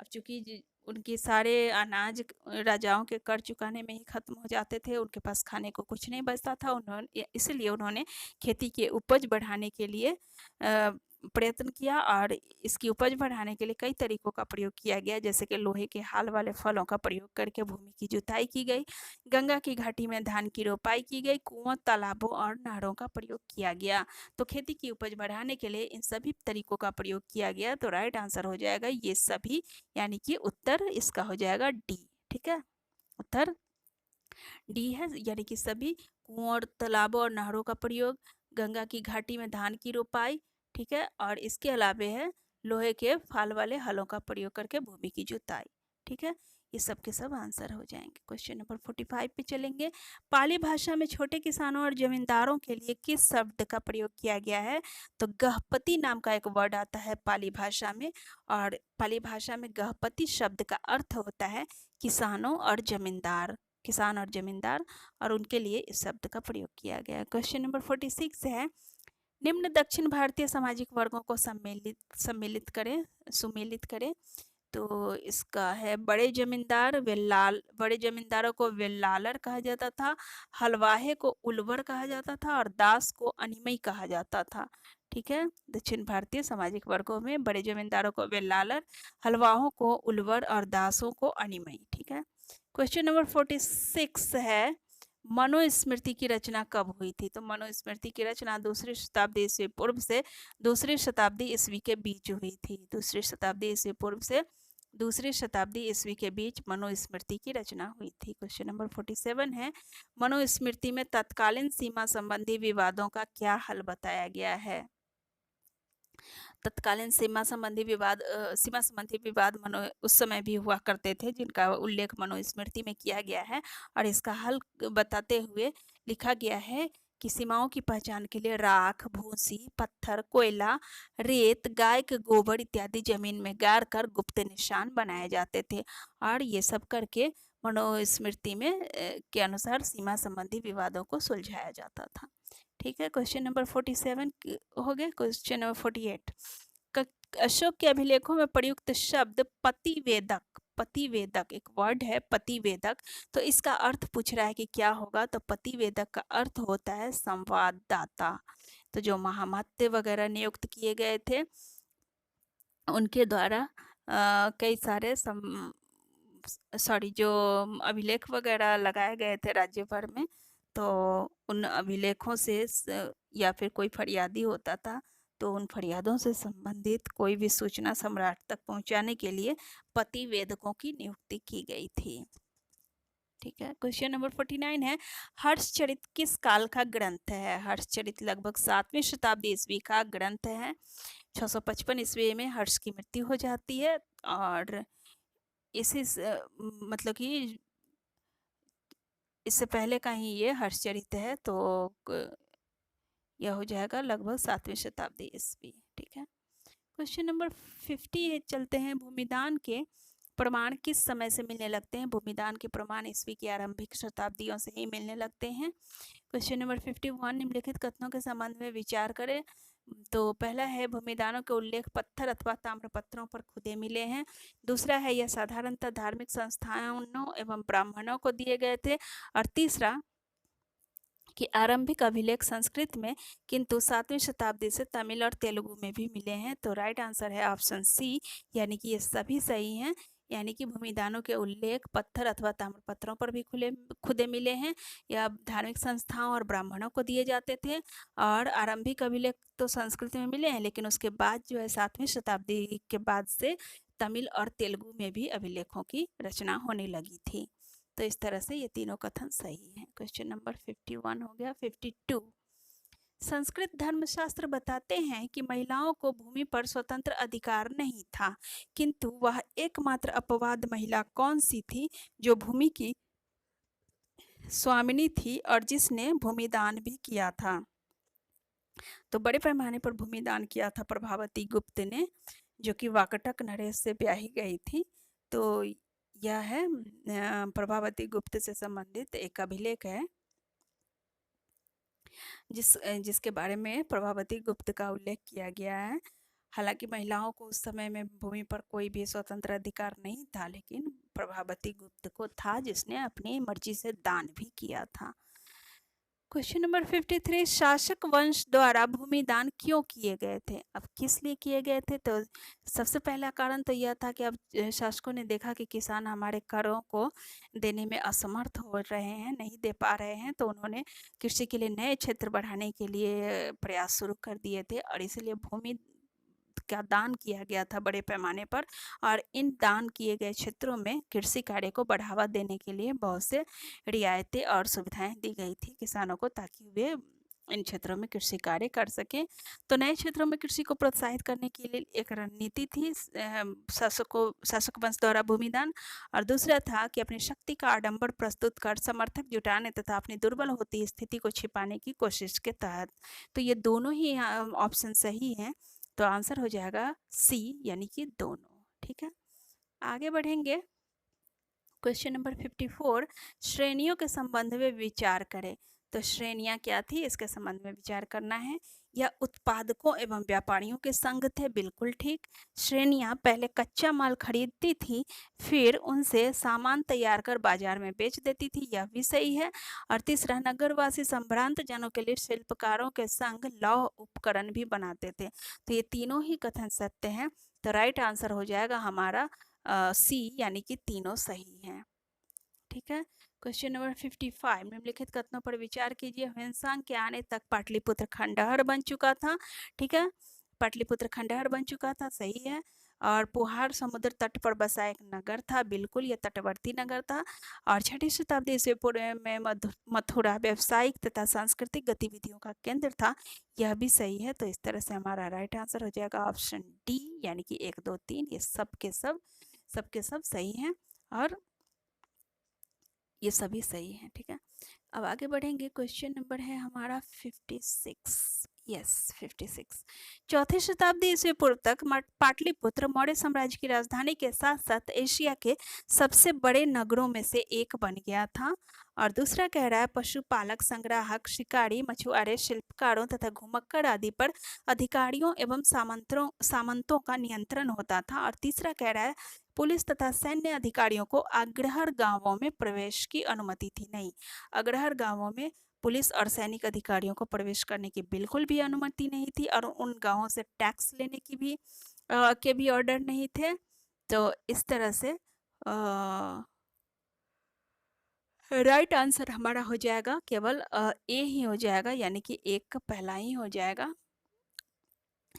अब चूंकि उनके सारे अनाज राजाओं के कर चुकाने में ही खत्म हो जाते थे, उनके पास खाने को कुछ नहीं बचता था, इसलिए उन्होंने खेती की उपज बढ़ाने के लिए प्रयत्न किया। और इसकी उपज बढ़ाने के लिए कई तरीकों का प्रयोग किया गया, जैसे कि लोहे के हाल वाले फलों का प्रयोग करके भूमि की जुताई की गई, गंगा की घाटी में धान की रोपाई की गई, कुओं, तालाबों और नहरों का प्रयोग किया गया। तो खेती की उपज बढ़ाने के लिए इन सभी तरीकों का प्रयोग किया गया। तो राइट आंसर हो जाएगा ये सभी, यानी कि उत्तर इसका हो जाएगा डी। ठीक है, उत्तर डी है, यानी कि सभी कुओं, तालाबों और नहरों का प्रयोग, गंगा की घाटी में धान की रोपाई, ठीक है, और इसके अलावे है लोहे के फाल वाले हलों का प्रयोग करके भूमि की जुताई। ठीक है, ये सब के सब आंसर हो जाएंगे। क्वेश्चन नंबर 45 पे चलेंगे। पाली भाषा में छोटे किसानों और जमींदारों के लिए किस शब्द का प्रयोग किया गया है? तो गहपति नाम का एक वर्ड आता है पाली भाषा में, और पाली भाषा में गहपति शब्द का अर्थ होता है किसानों और जमींदार, किसान और जमींदार, और उनके लिए इस शब्द का प्रयोग किया गया है। क्वेश्चन नंबर 46 है, निम्न दक्षिण भारतीय सामाजिक वर्गों को सम्मिलित करें। तो इसका है, बड़े जमींदारों को वेल्लालर कहा जाता था, हलवाहे को उलवर कहा जाता था, और दास को अनिमई कहा जाता था। ठीक है, दक्षिण भारतीय सामाजिक वर्गों में बड़े जमींदारों को वेल्लालर, हलवाहों को उलवर और दासों को अनिमई। ठीक है, क्वेश्चन नंबर 46 है, मनुस्मृति की रचना कब हुई थी? तो मनुस्मृति की रचना 2री शताब्दी ईस्वी पूर्व से 2री शताब्दी ईस्वी के बीच हुई थी। 2री शताब्दी ईस्वी पूर्व से दूसरी शताब्दी ईस्वी के बीच मनुस्मृति की रचना हुई थी। क्वेश्चन नंबर 47 है, मनुस्मृति में तत्कालीन सीमा संबंधी विवादों का क्या हल बताया गया है? तत्कालीन सीमा संबंधी विवाद उस समय भी हुआ करते थे, जिनका उल्लेख मनुस्मृति में किया गया है और इसका हल बताते हुए लिखा गया है कि सीमाओं की पहचान के लिए राख, भूसी, पत्थर, कोयला, रेत, गाय के गोबर इत्यादि जमीन में गाड़ कर गुप्त निशान बनाए जाते थे और ये सब करके मनुस्मृति में के अनुसार सीमा संबंधी विवादों को सुलझाया जाता था। ठीक है, क्वेश्चन नंबर 47 हो गया। क्वेश्चन नंबर 48, अशोक के अभिलेखों में प्रयुक्त शब्द पतिवेदक एक वर्ड है पतिवेदक, तो इसका अर्थ पूछ रहा है कि क्या होगा, तो पतिवेदक का अर्थ होता है संवाददाता। तो जो महामत्य वगैरह नियुक्त किए गए थे उनके द्वारा कई सारे जो अभिलेख वगैरह लगाए गए थे राज्य भर में, तो उन अभिलेखों से या फिर कोई फरियादी होता था तो उन फरियादों से संबंधित कोई भी सूचना सम्राट तक पहुंचाने के लिए पतिवेदकों की नियुक्ति की गई थी। ठीक है, क्वेश्चन नंबर 49 है, हर्षचरित किस काल का ग्रंथ है? हर्षचरित लगभग 7वीं शताब्दी ईस्वी का ग्रंथ है। 655 ईस्वी में हर्ष की मृत्यु हो जाती है और इसी मतलब कि इससे पहले का ही ये हर्षचरित है, तो यह हो जाएगा लगभग 7वीं शताब्दी ईस्वी। ठीक है, क्वेश्चन नंबर 50 चलते हैं, भूमिदान के प्रमाण किस समय से मिलने लगते हैं? भूमिदान के प्रमाण ईस्वी की आरंभिक शताब्दियों से ही मिलने लगते हैं। क्वेश्चन नंबर 51, निम्नलिखित कथनों के संबंध में विचार करें। तो पहला है, भूमिदानों के उल्लेख पत्थर अथवा ताम्रपत्रों पर खुदे मिले हैं। दूसरा है, यह साधारणतः धार्मिक संस्थानों एवं ब्राह्मणों को दिए गए थे। और तीसरा कि आरंभिक अभिलेख संस्कृत में किंतु 7वीं शताब्दी से तमिल और तेलुगु में भी मिले हैं। तो राइट आंसर है ऑप्शन सी, यानी कि ये सभी सही हैं। यानी कि भूमिदानों के उल्लेख पत्थर अथवा ताम्रपत्रों पर भी खुदे मिले हैं, या धार्मिक संस्थाओं और ब्राह्मणों को दिए जाते थे। और आरंभिक अभिलेख तो संस्कृत में मिले हैं, लेकिन उसके बाद जो है 7वीं शताब्दी के बाद से तमिल और तेलुगु में भी अभिलेखों की रचना होने लगी थी। तो इस तरह से ये तीनों कथन सही हैं। क्वेश्चन नंबर 51 हो गया। 52, संस्कृत धर्मशास्त्र बताते हैं कि महिलाओं को भूमि पर स्वतंत्र अधिकार नहीं था, किंतु वह एकमात्र अपवाद महिला कौन सी थी जो भूमि की स्वामिनी थी और जिसने भूमिदान भी किया था? तो बड़े पैमाने पर भूमिदान किया था प्रभावती गुप्त ने, जो कि वाकटक नरेश से ब्याही गई थी। तो यह है प्रभावती गुप्त से संबंधित एक अभिलेख है जिसके बारे में प्रभावती गुप्त का उल्लेख किया गया है। हालांकि महिलाओं को उस समय में भूमि पर कोई भी स्वतंत्र अधिकार नहीं था, लेकिन प्रभावती गुप्त को था, जिसने अपनी मर्जी से दान भी किया था। क्वेश्चन नंबर 53, शासक वंश द्वारा भूमिदान क्यों किए गए थे? अब किस लिए किए गए थे? तो सबसे पहला कारण तो यह था कि अब शासकों ने देखा कि किसान हमारे करों को देने में असमर्थ हो रहे हैं, नहीं दे पा रहे हैं, तो उन्होंने कृषि के लिए नए क्षेत्र बढ़ाने के लिए प्रयास शुरू कर दिए थे और इसलिए भूमि का दान किया गया था बड़े पैमाने पर। और इन दान किए गए क्षेत्रों में कृषि कार्य को बढ़ावा देने के लिए बहुत से रियायतें और सुविधाएं दी गई थी किसानों को, ताकि वे इन क्षेत्रों में कृषि कार्य कर सकें। तो नए क्षेत्रों में कृषि को प्रोत्साहित करने के लिए एक रणनीति थी शासक वंश द्वारा भूमिदान, और दूसरा था कि अपनी शक्ति का आडंबर प्रस्तुत कर समर्थक जुटाने तथा अपनी दुर्बल होती स्थिति को छिपाने की कोशिश के तहत। तो ये दोनों ही ऑप्शन सही हैं, तो आंसर हो जाएगा सी, यानी कि दोनों। ठीक है, आगे बढ़ेंगे। क्वेश्चन नंबर 54, श्रेणियों के संबंध में विचार करें। तो श्रेणियां क्या थी, इसके संबंध में विचार करना है। यह उत्पादकों एवं व्यापारियों के संघ थे, बिल्कुल ठीक। श्रेणियां पहले कच्चा माल खरीदती थी, फिर उनसे सामान तैयार कर बाजार में बेच देती थी, यह भी सही है। और तीसरा, नगरवासी संभ्रांत जनों के लिए शिल्पकारों के संग लौह उपकरण भी बनाते थे। तो ये तीनों ही कथन सत्य हैं, तो राइट आंसर हो जाएगा हमारा सी, यानी कि तीनों सही हैं। ठीक है, क्वेश्चन नंबर 55, निम्नलिखित कथनों पर विचार कीजिए। ह्वेनसांग के आने तक पाटलिपुत्र खंडहर बन चुका था। ठीक है, पाटलिपुत्र खंडहर बन चुका था, सही है। और पुहार समुद्र तट पर बसा एक नगर था, बिल्कुल ये तटवर्ती नगर था। और 6ठी शताब्दी ईस्वी पूर्व में मथुरा व्यावसायिक तथा सांस्कृतिक गतिविधियों का केंद्र था, यह भी सही है। तो इस तरह से हमारा राइट आंसर हो जाएगा ऑप्शन डी, यानी कि 1 2 3 ये सब के सब सही हैं और ये सभी सही हैं, ठीक है। अब आगे बढ़ेंगे, क्वेश्चन नंबर है हमारा 56, यस 56। 4ठी शताब्दी ईस्वी पूर्व तक पाटलिपुत्र मौर्य साम्राज्य की राजधानी के साथ साथ एशिया के सबसे बड़े नगरों में से एक बन गया था। और दूसरा कह रहा है पशुपालक, संग्राहक, शिकारी, मछुआरे, शिल्पकारों तथा घुमक्कड़ आदि पर अधिकारियों एवं सामंतों का नियंत्रण होता था। और तीसरा कह रहा है पुलिस तथा सैन्य अधिकारियों को अग्रहर गांवों में प्रवेश की अनुमति थी। नहीं, अग्रहर गांवों में पुलिस और सैनिक अधिकारियों को प्रवेश करने की बिल्कुल भी अनुमति नहीं थी और उन गांवों से टैक्स लेने की भी ऑर्डर नहीं थे। तो इस तरह से राइट आंसर हमारा हो जाएगा केवल ए ही हो जाएगा, यानी कि एक का पहला ही हो जाएगा।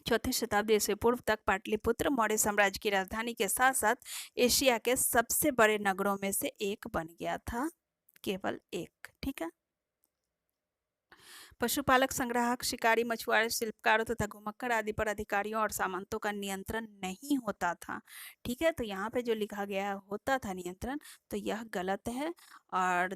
4ठी शताब्दी ईस्वी पूर्व तक पाटलिपुत्र मौर्य साम्राज्य की राजधानी के साथ साथ एशिया के सबसे बड़े नगरों में से एक बन गया था, केवल एक, ठीक है। पशुपालक, संग्राहक, शिकारी, मछुआरे, शिल्पकारों तथा घुमक्कड़ आदि पर अधिकारियों और सामंतों का नियंत्रण नहीं होता था, ठीक है। तो यहाँ पे जो लिखा गया होता था नियंत्रण, तो यह गलत है। और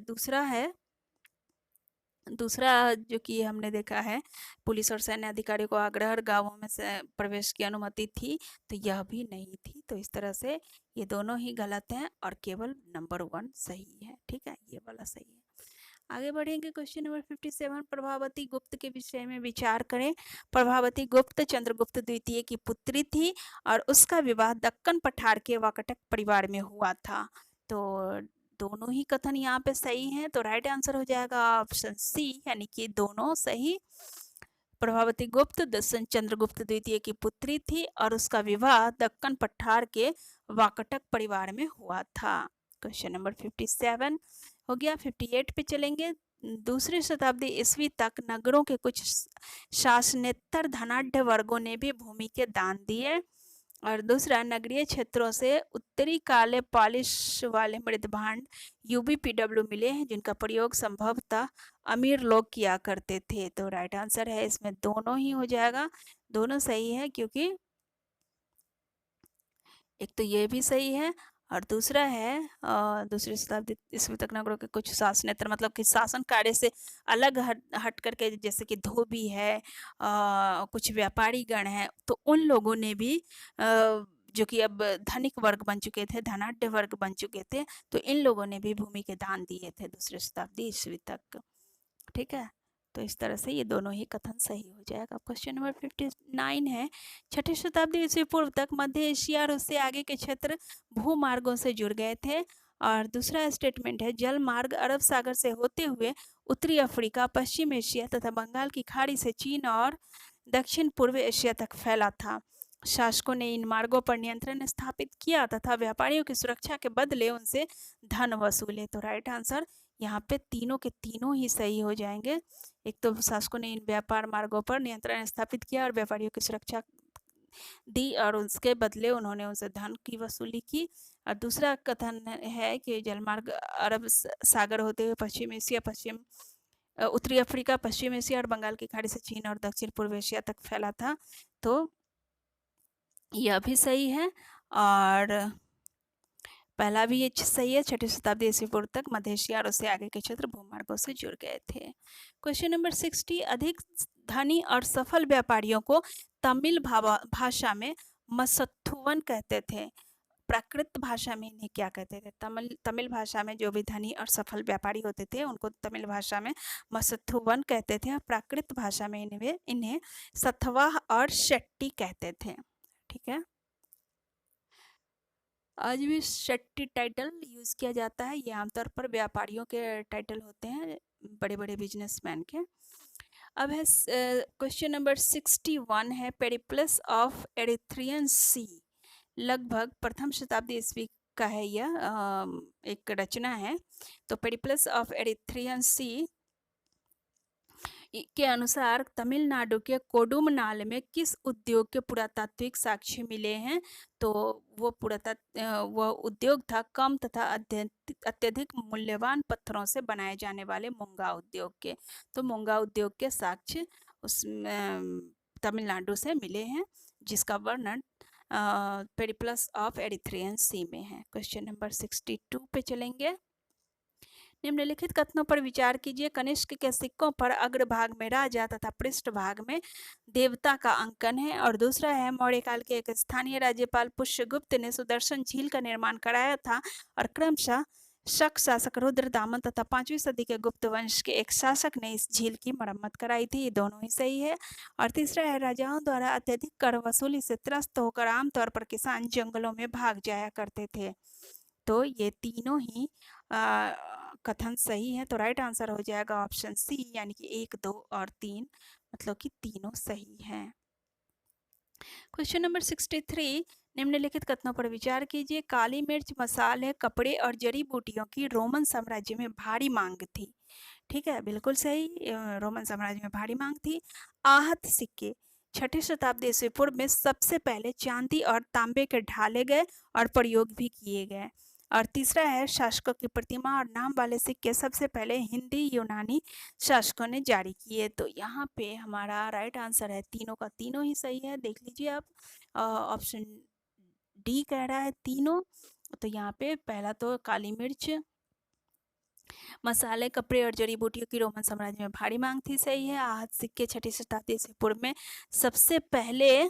दूसरा जो कि हमने देखा है पुलिस और सैन्य अधिकारियों को अग्रहर गांवों में से प्रवेश की अनुमति थी, तो यह भी नहीं थी। तो इस तरह से ये दोनों ही गलत हैं और केवल नंबर 1 सही है, ठीक है, ये वाला सही है। आगे बढ़ेंगे, क्वेश्चन नंबर 57। प्रभावती गुप्त के विषय में विचार करें। प्रभावती गुप्त चंद्रगुप्त द्वितीय की पुत्री थी और उसका विवाह दक्कन पठार के वाकटक परिवार में हुआ था। तो दोनों ही कथन यहाँ पे सही हैं, तो राइट आंसर हो जाएगा ऑप्शन सी, यानी कि दोनों सही। प्रभावती गुप्त चंद्रगुप्त द्वितीय की पुत्री थी और उसका विवाह दक्कन पठार के वाकटक परिवार में हुआ था। क्वेश्चन नंबर 57 हो गया। 58 पे चलेंगे। दूसरी शताब्दी ईस्वी तक नगरों के कुछ शासनेतर धनाढ्य वर्गों ने भी भूमि के दान दिए। और दूसरा, नगरीय क्षेत्रों से उत्तरी काले पॉलिश वाले मृदभांड UBPW मिले हैं जिनका प्रयोग संभवतः अमीर लोग किया करते थे। तो राइट आंसर है इसमें दोनों ही हो जाएगा, दोनों सही है, क्योंकि एक तो ये भी सही है और दूसरा है दूसरी शताब्दी ईस्वी तक नगरों के कुछ शासनेतर, मतलब कि शासन कार्य से अलग हट करके, जैसे कि धोबी है, कुछ व्यापारी गण है, तो उन लोगों ने भी जो कि अब धनिक वर्ग बन चुके थे, धनाढ्य वर्ग बन चुके थे, तो इन लोगों ने भी भूमि के दान दिए थे दूसरी शताब्दी ईस्वी तक, ठीक है। तो इस तरह से ये दोनों ही कथन सही हो जाएगा। क्वेश्चन नंबर 59 है। 6ठी शताब्दी ईस्वी पूर्व तक मध्य एशिया और उससे आगे के क्षेत्र भूमार्गों से जुड़ गए थे। और दूसरा स्टेटमेंट है, जल मार्ग अरब सागर से होते हुए उत्तरी अफ्रीका, पश्चिम एशिया तथा बंगाल की खाड़ी से चीन और दक्षिण पूर्व एशिया तक फैला था। शासकों ने इन मार्गों पर नियंत्रण स्थापित किया तथा व्यापारियों की सुरक्षा के बदले उनसे धन वसूले। तो राइट आंसर यहाँ पे तीनों के तीनों ही सही हो जाएंगे। एक तो शासकों ने इन व्यापार मार्गों पर नियंत्रण स्थापित किया और व्यापारियों की सुरक्षा दी और उसके बदले उन्होंने उनसे धन की वसूली की। और दूसरा कथन है कि जलमार्ग अरब सागर होते हुए पश्चिम एशिया, उत्तरी अफ्रीका, पश्चिम एशिया और बंगाल की खाड़ी से चीन और दक्षिण पूर्व एशिया तक फैला था। तो यह भी सही है और पहला भी ये सही है। 6ठी शताब्दी ईस्वी पूर्व तक मध्य एशिया और उससे आगे के क्षेत्र भूमार्गों से जुड़ गए थे। Question number 60। अधिक धनी और सफल व्यापारियों को तमिल भाषा में मसत्थुवन कहते थे। प्राकृत भाषा में इन्हें क्या कहते थे? तमिल भाषा में जो भी धनी और सफल व्यापारी होते थे उनको तमिल भाषा में मसत्थुवन कहते थे और प्राकृत भाषा में इन्हें सथवा और शेट्टी कहते थे, ठीक है। आज भी शेट्टी टाइटल यूज़ किया जाता है, ये आमतौर पर व्यापारियों के टाइटल होते हैं, बड़े बड़े बिजनेसमैन के। अब है क्वेश्चन नंबर 61 है, पेरिप्लस ऑफ एरिथ्रियन सी लगभग प्रथम शताब्दी ईस्वी का है। यह एक रचना है। तो पेरिप्लस ऑफ एरिथ्रियन सी के अनुसार तमिलनाडु के कोडुमनाल में किस उद्योग के पुरातात्विक साक्ष्य मिले हैं? तो वो उद्योग था कम तथा अत्यधिक मूल्यवान पत्थरों से बनाए जाने वाले मूंगा उद्योग के। तो मूंगा उद्योग के साक्ष्य उस तमिलनाडु से मिले हैं, जिसका वर्णन पेरिप्लस ऑफ एरिथ्रियन सी में है। क्वेश्चन नंबर 62 पे चलेंगे। निम्नलिखित कथनों पर विचार कीजिए। कनिष्क के सिक्कों पर अग्रभाग में राजा तथा पृष्ठभाग में देवता का अंकन है। और दूसरा है, मौर्य काल के एक स्थानीय राज्यपाल पुष्यगुप्त ने सुदर्शन झील का निर्माण कराया था और क्रमशः शक शासक रुद्रदामन तथा 5वीं सदी के गुप्त वंश के एक शासक ने इस झील की मरम्मत कराई थी। ये दोनों ही सही है। और तीसरा है, राजाओं द्वारा अत्यधिक कर वसूली से त्रस्त होकर आमतौर पर किसान जंगलों में भाग जाया करते थे। तो ये तीनों ही कथन सही है। तो राइट आंसर हो जाएगा ऑप्शन सी, यानी कि 1, 2 और 3, मतलब कि तीनों सही हैं। क्वेश्चन नंबर 63, निम्नलिखित कथनों पर विचार कीजिए। काली मिर्च, मसाले, कपड़े और जड़ी बूटियों की रोमन साम्राज्य में भारी मांग थी। ठीक है, बिल्कुल सही, रोमन साम्राज्य में भारी मांग थी। आहत सिक्के 6ठी शताब्दी ईस्वी पूर्व में सबसे पहले चांदी और तांबे के ढाले गए और प्रयोग भी किए गए। और तीसरा है, शासकों की प्रतिमा और नाम वाले सिक्के सबसे पहले हिंदी यूनानी शासकों ने जारी किए। तो यहाँ पे हमारा राइट आंसर है, तीनों का तीनों ही सही है। देख लीजिए आप, ऑप्शन डी कह रहा है तीनों। तो यहाँ पे पहला तो काली मिर्च, मसाले, कपड़े और जड़ी बूटियों की रोमन साम्राज्य में भारी मांग थी, सही है। आहत सिक्के 6ठी शताब्दी ईस्वी पूर्व में सबसे पहले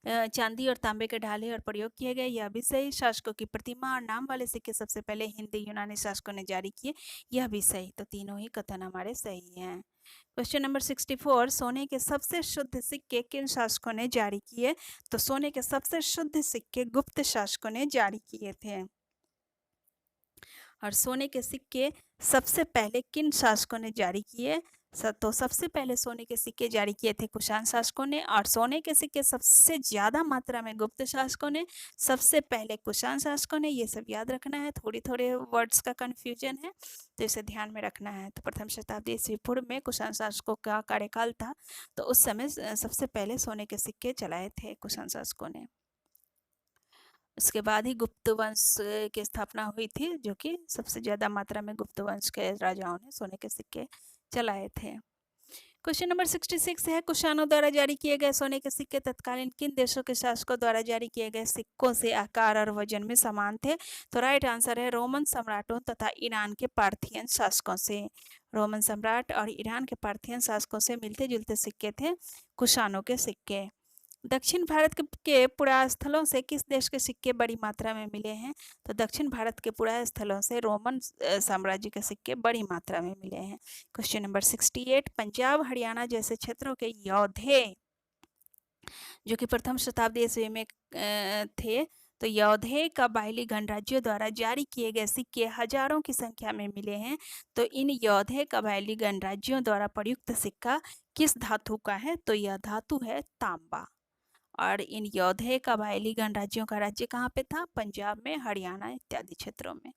चांदी और तांबे के ढाले और प्रयोग किए गए, यह भी सही। शासकों की प्रतिमा और नाम वाले सिक्के सबसे पहले हिंदी यूनानी शासकों ने जारी किए, यह भी सही। तो तीनों ही कथन हमारे सही हैं। क्वेश्चन नंबर 64, सोने के सबसे शुद्ध सिक्के किन शासकों ने जारी किए? तो सोने के सबसे शुद्ध सिक्के गुप्त शासकों ने जारी किए थे। और सोने के सिक्के सबसे पहले किन शासकों ने जारी किए? तो सबसे पहले सोने के सिक्के जारी किए थे कुषाण शासकों ने। और सोने के सिक्के सबसे ज्यादा मात्रा में गुप्त शासकों ने, सबसे पहले कुषाण शासकों ने। ये सब याद रखना है, थोड़ी थोड़े वर्ड्स का कंफ्यूजन है, तो इसे ध्यान में रखना है। तो प्रथम शताब्दी ईस्वी पूर्व में कुषाण शासकों का कार्यकाल था, तो उस समय सबसे पहले सोने के सिक्के चलाए थे कुषाण शासकों ने। उसके बाद ही गुप्त वंश की स्थापना हुई थी, जो कि सबसे ज्यादा मात्रा में गुप्त वंश के राजाओं ने सोने के सिक्के चलाए थे। क्वेश्चन नंबर 66 है, कुषाणों द्वारा जारी किए गए सोने के सिक्के तत्कालीन किन देशों के शासकों द्वारा जारी किए गए सिक्कों से आकार और वजन में समान थे? तो राइट आंसर है, रोमन सम्राटों तथा ईरान के पार्थियन शासकों से। रोमन सम्राट और ईरान के पार्थियन शासकों से मिलते जुलते सिक्के थे कुषाणों के सिक्के। दक्षिण भारत के पुरास्थलों से किस देश के सिक्के बड़ी मात्रा में मिले हैं? तो दक्षिण भारत के पुरास्थलों से रोमन साम्राज्य के सिक्के बड़ी मात्रा में मिले हैं। क्वेश्चन नंबर 68, पंजाब हरियाणा जैसे क्षेत्रों के योधे, जो कि प्रथम शताब्दी ईस्वी में थे, तो योधे कबायली गणराज्यों द्वारा जारी किए गए सिक्के हजारों की संख्या में मिले हैं। तो इन योधे कबायली गणराज्यों द्वारा प्रयुक्त सिक्का किस धातु का है? तो यह धातु है तांबा। और इन योधे कबायली गणराज्यों का राज्य कहाँ पे था? पंजाब में, हरियाणा इत्यादि क्षेत्रों में।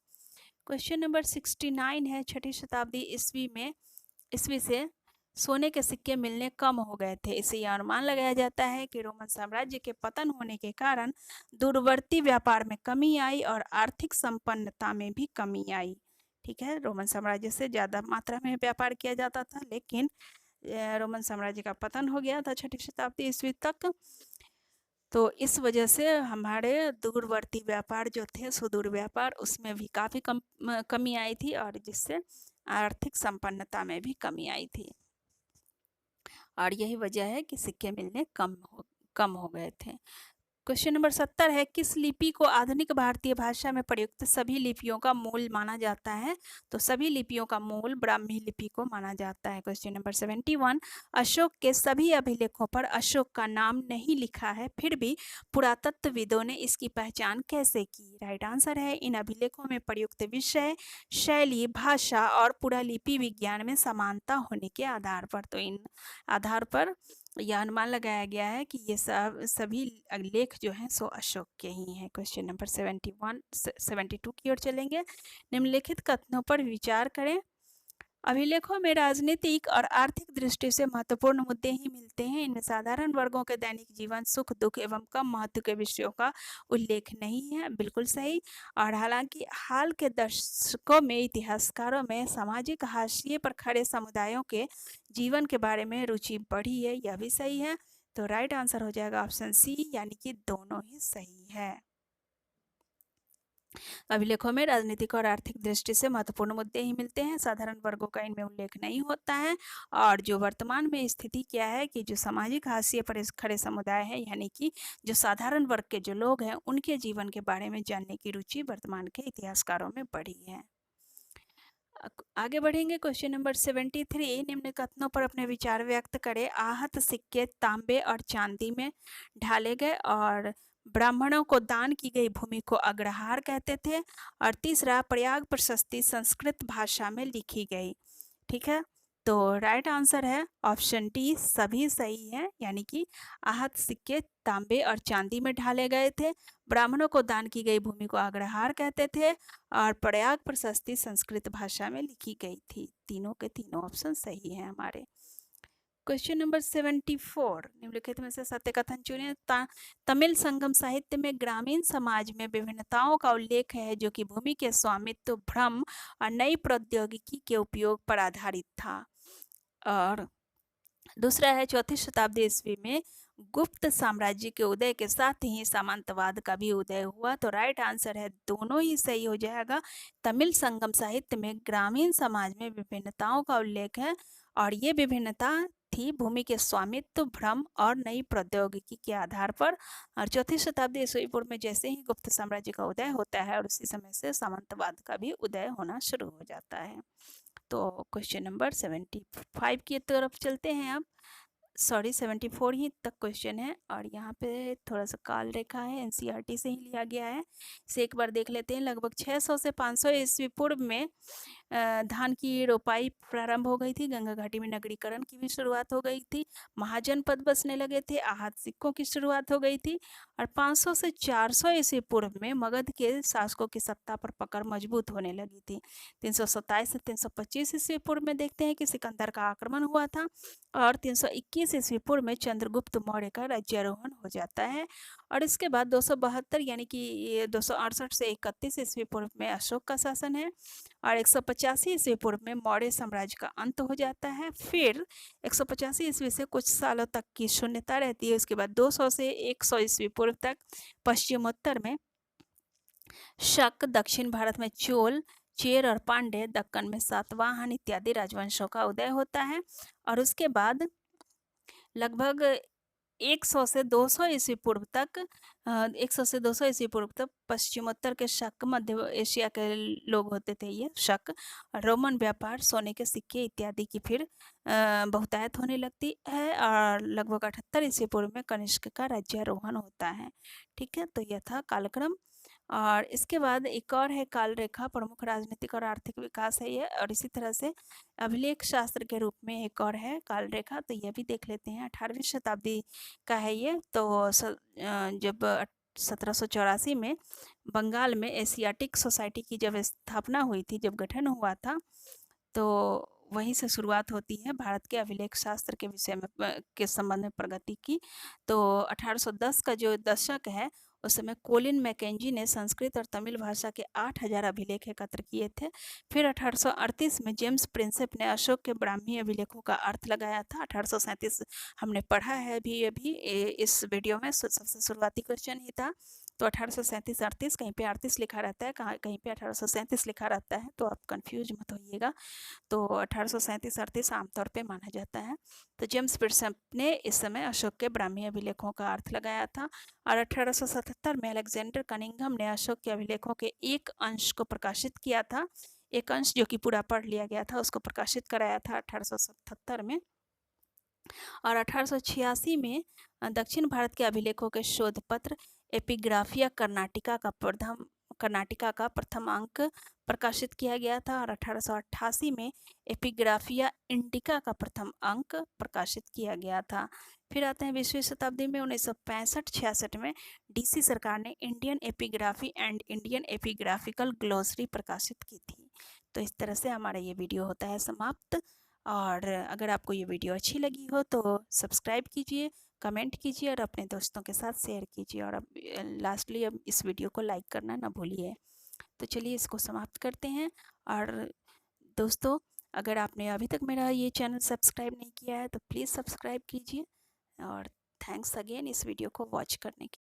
क्वेश्चन नंबर 69 है, 6ठी शताब्दी ईस्वी से सोने के सिक्के मिलने कम हो गए थे। इससे यह अनुमान लगाया जाता है कि रोमन साम्राज्य के पतन होने के कारण दूरवर्ती व्यापार में कमी आई और आर्थिक संपन्नता में भी कमी आई। ठीक है, रोमन साम्राज्य से ज्यादा मात्रा में व्यापार किया जाता था, लेकिन रोमन साम्राज्य का पतन हो गया था 6ठी शताब्दी ईस्वी तक। तो इस वजह से हमारे दूरवर्ती व्यापार जो थे, सुदूर व्यापार, उसमें भी काफ़ी कमी आई थी, और जिससे आर्थिक संपन्नता में भी कमी आई थी। और यही वजह है कि सिक्के मिलने कम हो गए थे। क्वेश्चन नंबर 70 है, किस लिपि को आधुनिक भारतीय भाषा में प्रयुक्त सभी लिपियों का मूल माना जाता है? तो सभी लिपियों का मूल ब्राह्मी लिपि को माना जाता है। क्वेश्चन नंबर 71, अशोक के सभी अभिलेखों पर अशोक का नाम नहीं लिखा है, फिर भी पुरातत्वविदों ने इसकी पहचान कैसे की? राइट आंसर है, इन अभिलेखों में प्रयुक्त विषय, शैली, भाषा और पुरालिपि विज्ञान में समानता होने के आधार पर। तो इन आधार पर यह अनुमान लगाया गया है कि ये सभी लेख जो हैं सो अशोक के ही हैं। क्वेश्चन नंबर 72 की ओर चलेंगे। निम्नलिखित कथनों पर विचार करें। अभिलेखों में राजनीतिक और आर्थिक दृष्टि से महत्वपूर्ण मुद्दे ही मिलते हैं। इनमें साधारण वर्गों के दैनिक जीवन, सुख दुख एवं कम महत्व के विषयों का उल्लेख नहीं है। बिल्कुल सही। और हालांकि हाल के दशकों में इतिहासकारों में सामाजिक हाशिए पर खड़े समुदायों के जीवन के बारे में रुचि बढ़ी है। यह भी सही है। तो राइट आंसर हो जाएगा ऑप्शन सी, यानी कि दोनों ही सही है। अभिलेखों में राजनीतिक और आर्थिक दृष्टि से महत्वपूर्ण मुद्दे ही मिलते हैं। साधारण वर्गों का इनमें उल्लेख नहीं होता है। और जो वर्तमान में स्थिति क्या है कि जो सामाजिक हाशिए पर खड़े समुदाय है, यानी कि जो साधारण वर्ग के जो लोग हैं, उनके जीवन के बारे में जानने की रुचि वर्तमान के इतिहासकारों में बढ़ी है। आगे बढ़ेंगे। क्वेश्चन नंबर 73, निम्न कथनों पर अपने विचार व्यक्त करें। आहत सिक्के तांबे और चांदी में ढाले गए और ब्राह्मणों को दान की गई भूमि को अग्रहार कहते थे। और तीसरा, प्रयाग प्रशस्ति संस्कृत भाषा में लिखी गई। ठीक है, तो राइट आंसर है ऑप्शन डी, सभी सही है। यानी कि आहत सिक्के तांबे और चांदी में ढाले गए थे, ब्राह्मणों को दान की गई भूमि को अग्रहार कहते थे, और प्रयाग प्रशस्ति संस्कृत भाषा में लिखी गई थी। तीनों के तीनों ऑप्शन सही है हमारे। क्वेश्चन नंबर 74, निम्नलिखित में से सत्य कथन चुने। तमिल संगम साहित्य में ग्रामीण समाज में विभिन्नताओं का उल्लेख है जो कि भूमि के स्वामित्व, भ्रम और नई प्रौद्योगिकी के उपयोग पर आधारित था। और दूसरा है, चौथी शताब्दी ईस्वी में गुप्त साम्राज्य के उदय के साथ ही सामंतवाद का भी उदय हुआ। तो राइट आंसर है, दोनों ही सही हो जाएगा। तमिल संगम साहित्य में ग्रामीण समाज में विभिन्नताओं का उल्लेख है और ये विभिन्नता थी भूमि के स्वामित्व, भ्रम और नई प्रौद्योगिकी के आधार पर। और चौथी शताब्दी ईस्वी पूर्व में जैसे ही गुप्त साम्राज्य का उदय होता है और उसी समय से सामंतवाद का भी उदय होना शुरू हो जाता है। तो क्वेश्चन नंबर 75 की तरफ चलते हैं अब। सॉरी, 74 ही तक क्वेश्चन है और यहाँ पे थोड़ा सा काल रेखा है, एनसीईआरटी से ही लिया गया है। इसे एक बार देख लेते हैं। लगभग 600 से 500 ईस्वी पूर्व में धान की रोपाई प्रारंभ हो गई थी। गंगा घाटी में नगरीकरण की भी शुरुआत हो गई थी। महाजनपद बसने लगे थे। आहत सिक्कों की शुरुआत हो गई थी। और 500 से 400 ईस्वी पूर्व में मगध के शासकों की सत्ता पर पकड़ मजबूत होने लगी थी। 327 से 325 ईस्वी पूर्व में देखते हैं कि सिकंदर का आक्रमण हुआ था। और 321 ईस्वी पूर्व में चंद्रगुप्त मौर्य का राज्यारोहण हो जाता है। और इसके बाद 272 यानी कि 268 से 31 ईस्वी पूर्व में अशोक का शासन है। और 185 ईस्वी पूर्व में मौर्य साम्राज्य का अंत हो जाता है। फिर 185 ईस्वी से कुछ सालों तक की शून्यता रहती है। उसके बाद 200 से 100 ईस्वी पूर्व तक पश्चिमोत्तर में शक, दक्षिण भारत में चोल, चेर और पांड्य, दक्कन में सातवाहन इत्यादि राजवंशों का उदय होता है। और उसके बाद लगभग 100 से 200 ईस्वी पूर्व तक 100 से 200 ईस्वी पूर्व तक पश्चिमोत्तर के शक, मध्य एशिया के लोग होते थे ये शक, रोमन व्यापार, सोने के सिक्के इत्यादि की फिर बहुतायत होने लगती है। और लगभग 78 ईस्वी पूर्व में कनिष्क का राज्यारोहण होता है। ठीक है, तो यह था कालक्रम। और इसके बाद एक और है काल रेखा, प्रमुख राजनीतिक और आर्थिक विकास है ये। और इसी तरह से अभिलेख शास्त्र के रूप में एक और है काल रेखा, तो यह भी देख लेते हैं। 18वीं शताब्दी का है ये। तो जब 1784 में बंगाल में एशियाटिक सोसाइटी की जब स्थापना हुई थी, जब गठन हुआ था, तो वहीं से शुरुआत होती है भारत के अभिलेख शास्त्र के विषय में के संबंध में प्रगति की। तो 1810 का जो दशक है, उस समय कोलिन मैकेंजी ने संस्कृत और तमिल भाषा के 8000 अभिलेख एकत्र किए थे। फिर 1838 में जेम्स प्रिंसेप ने अशोक के ब्राह्मी अभिलेखों का अर्थ लगाया था। 1837 हमने पढ़ा है अभी इस वीडियो में, सबसे शुरुआती क्वेश्चन ही था। तो 1837-38 कहीं पे 38 लिखा रहता है, कहीं पे 1837 लिखा रहता है, तो आप कंफ्यूज मत होइएगा। तो 1837-38 आमतौर पे माना जाता है। तो जेम्स प्रिंसेप ने इस समय अशोक के ब्राह्मी अभिलेखों का अर्थ लगाया था। और 1877 में अलेक्जेंडर कनिंघम ने अशोक के अभिलेखों के एक अंश को प्रकाशित किया था। एक अंश जो कि पूरा पढ़ लिया गया था, उसको प्रकाशित कराया था 1877 में। और 1886 में दक्षिण भारत के अभिलेखों के शोध पत्र एपिग्राफिया कर्नाटिका का प्रथम अंक प्रकाशित किया गया था। और 1888 में एपिग्राफिया इंडिका का प्रथम अंक प्रकाशित किया गया था। फिर आते हैं 20वीं शताब्दी में। 1965-66 में डीसी सरकार ने Indian epigraphy and Indian epigraphical glossary प्रकाशित की थी। तो इस तरह से हमारा ये वीडियो होता है समाप्त। और अगर आपको ये वीडियो अच्छी लगी हो तो सब्सक्राइब कीजिए, कमेंट कीजिए और अपने दोस्तों के साथ शेयर कीजिए। और अब लास्टली अब इस वीडियो को लाइक करना ना भूलिए। तो चलिए इसको समाप्त करते हैं। और दोस्तों, अगर आपने अभी तक मेरा ये चैनल सब्सक्राइब नहीं किया है तो प्लीज़ सब्सक्राइब कीजिए। और थैंक्स अगेन इस वीडियो को वॉच करने के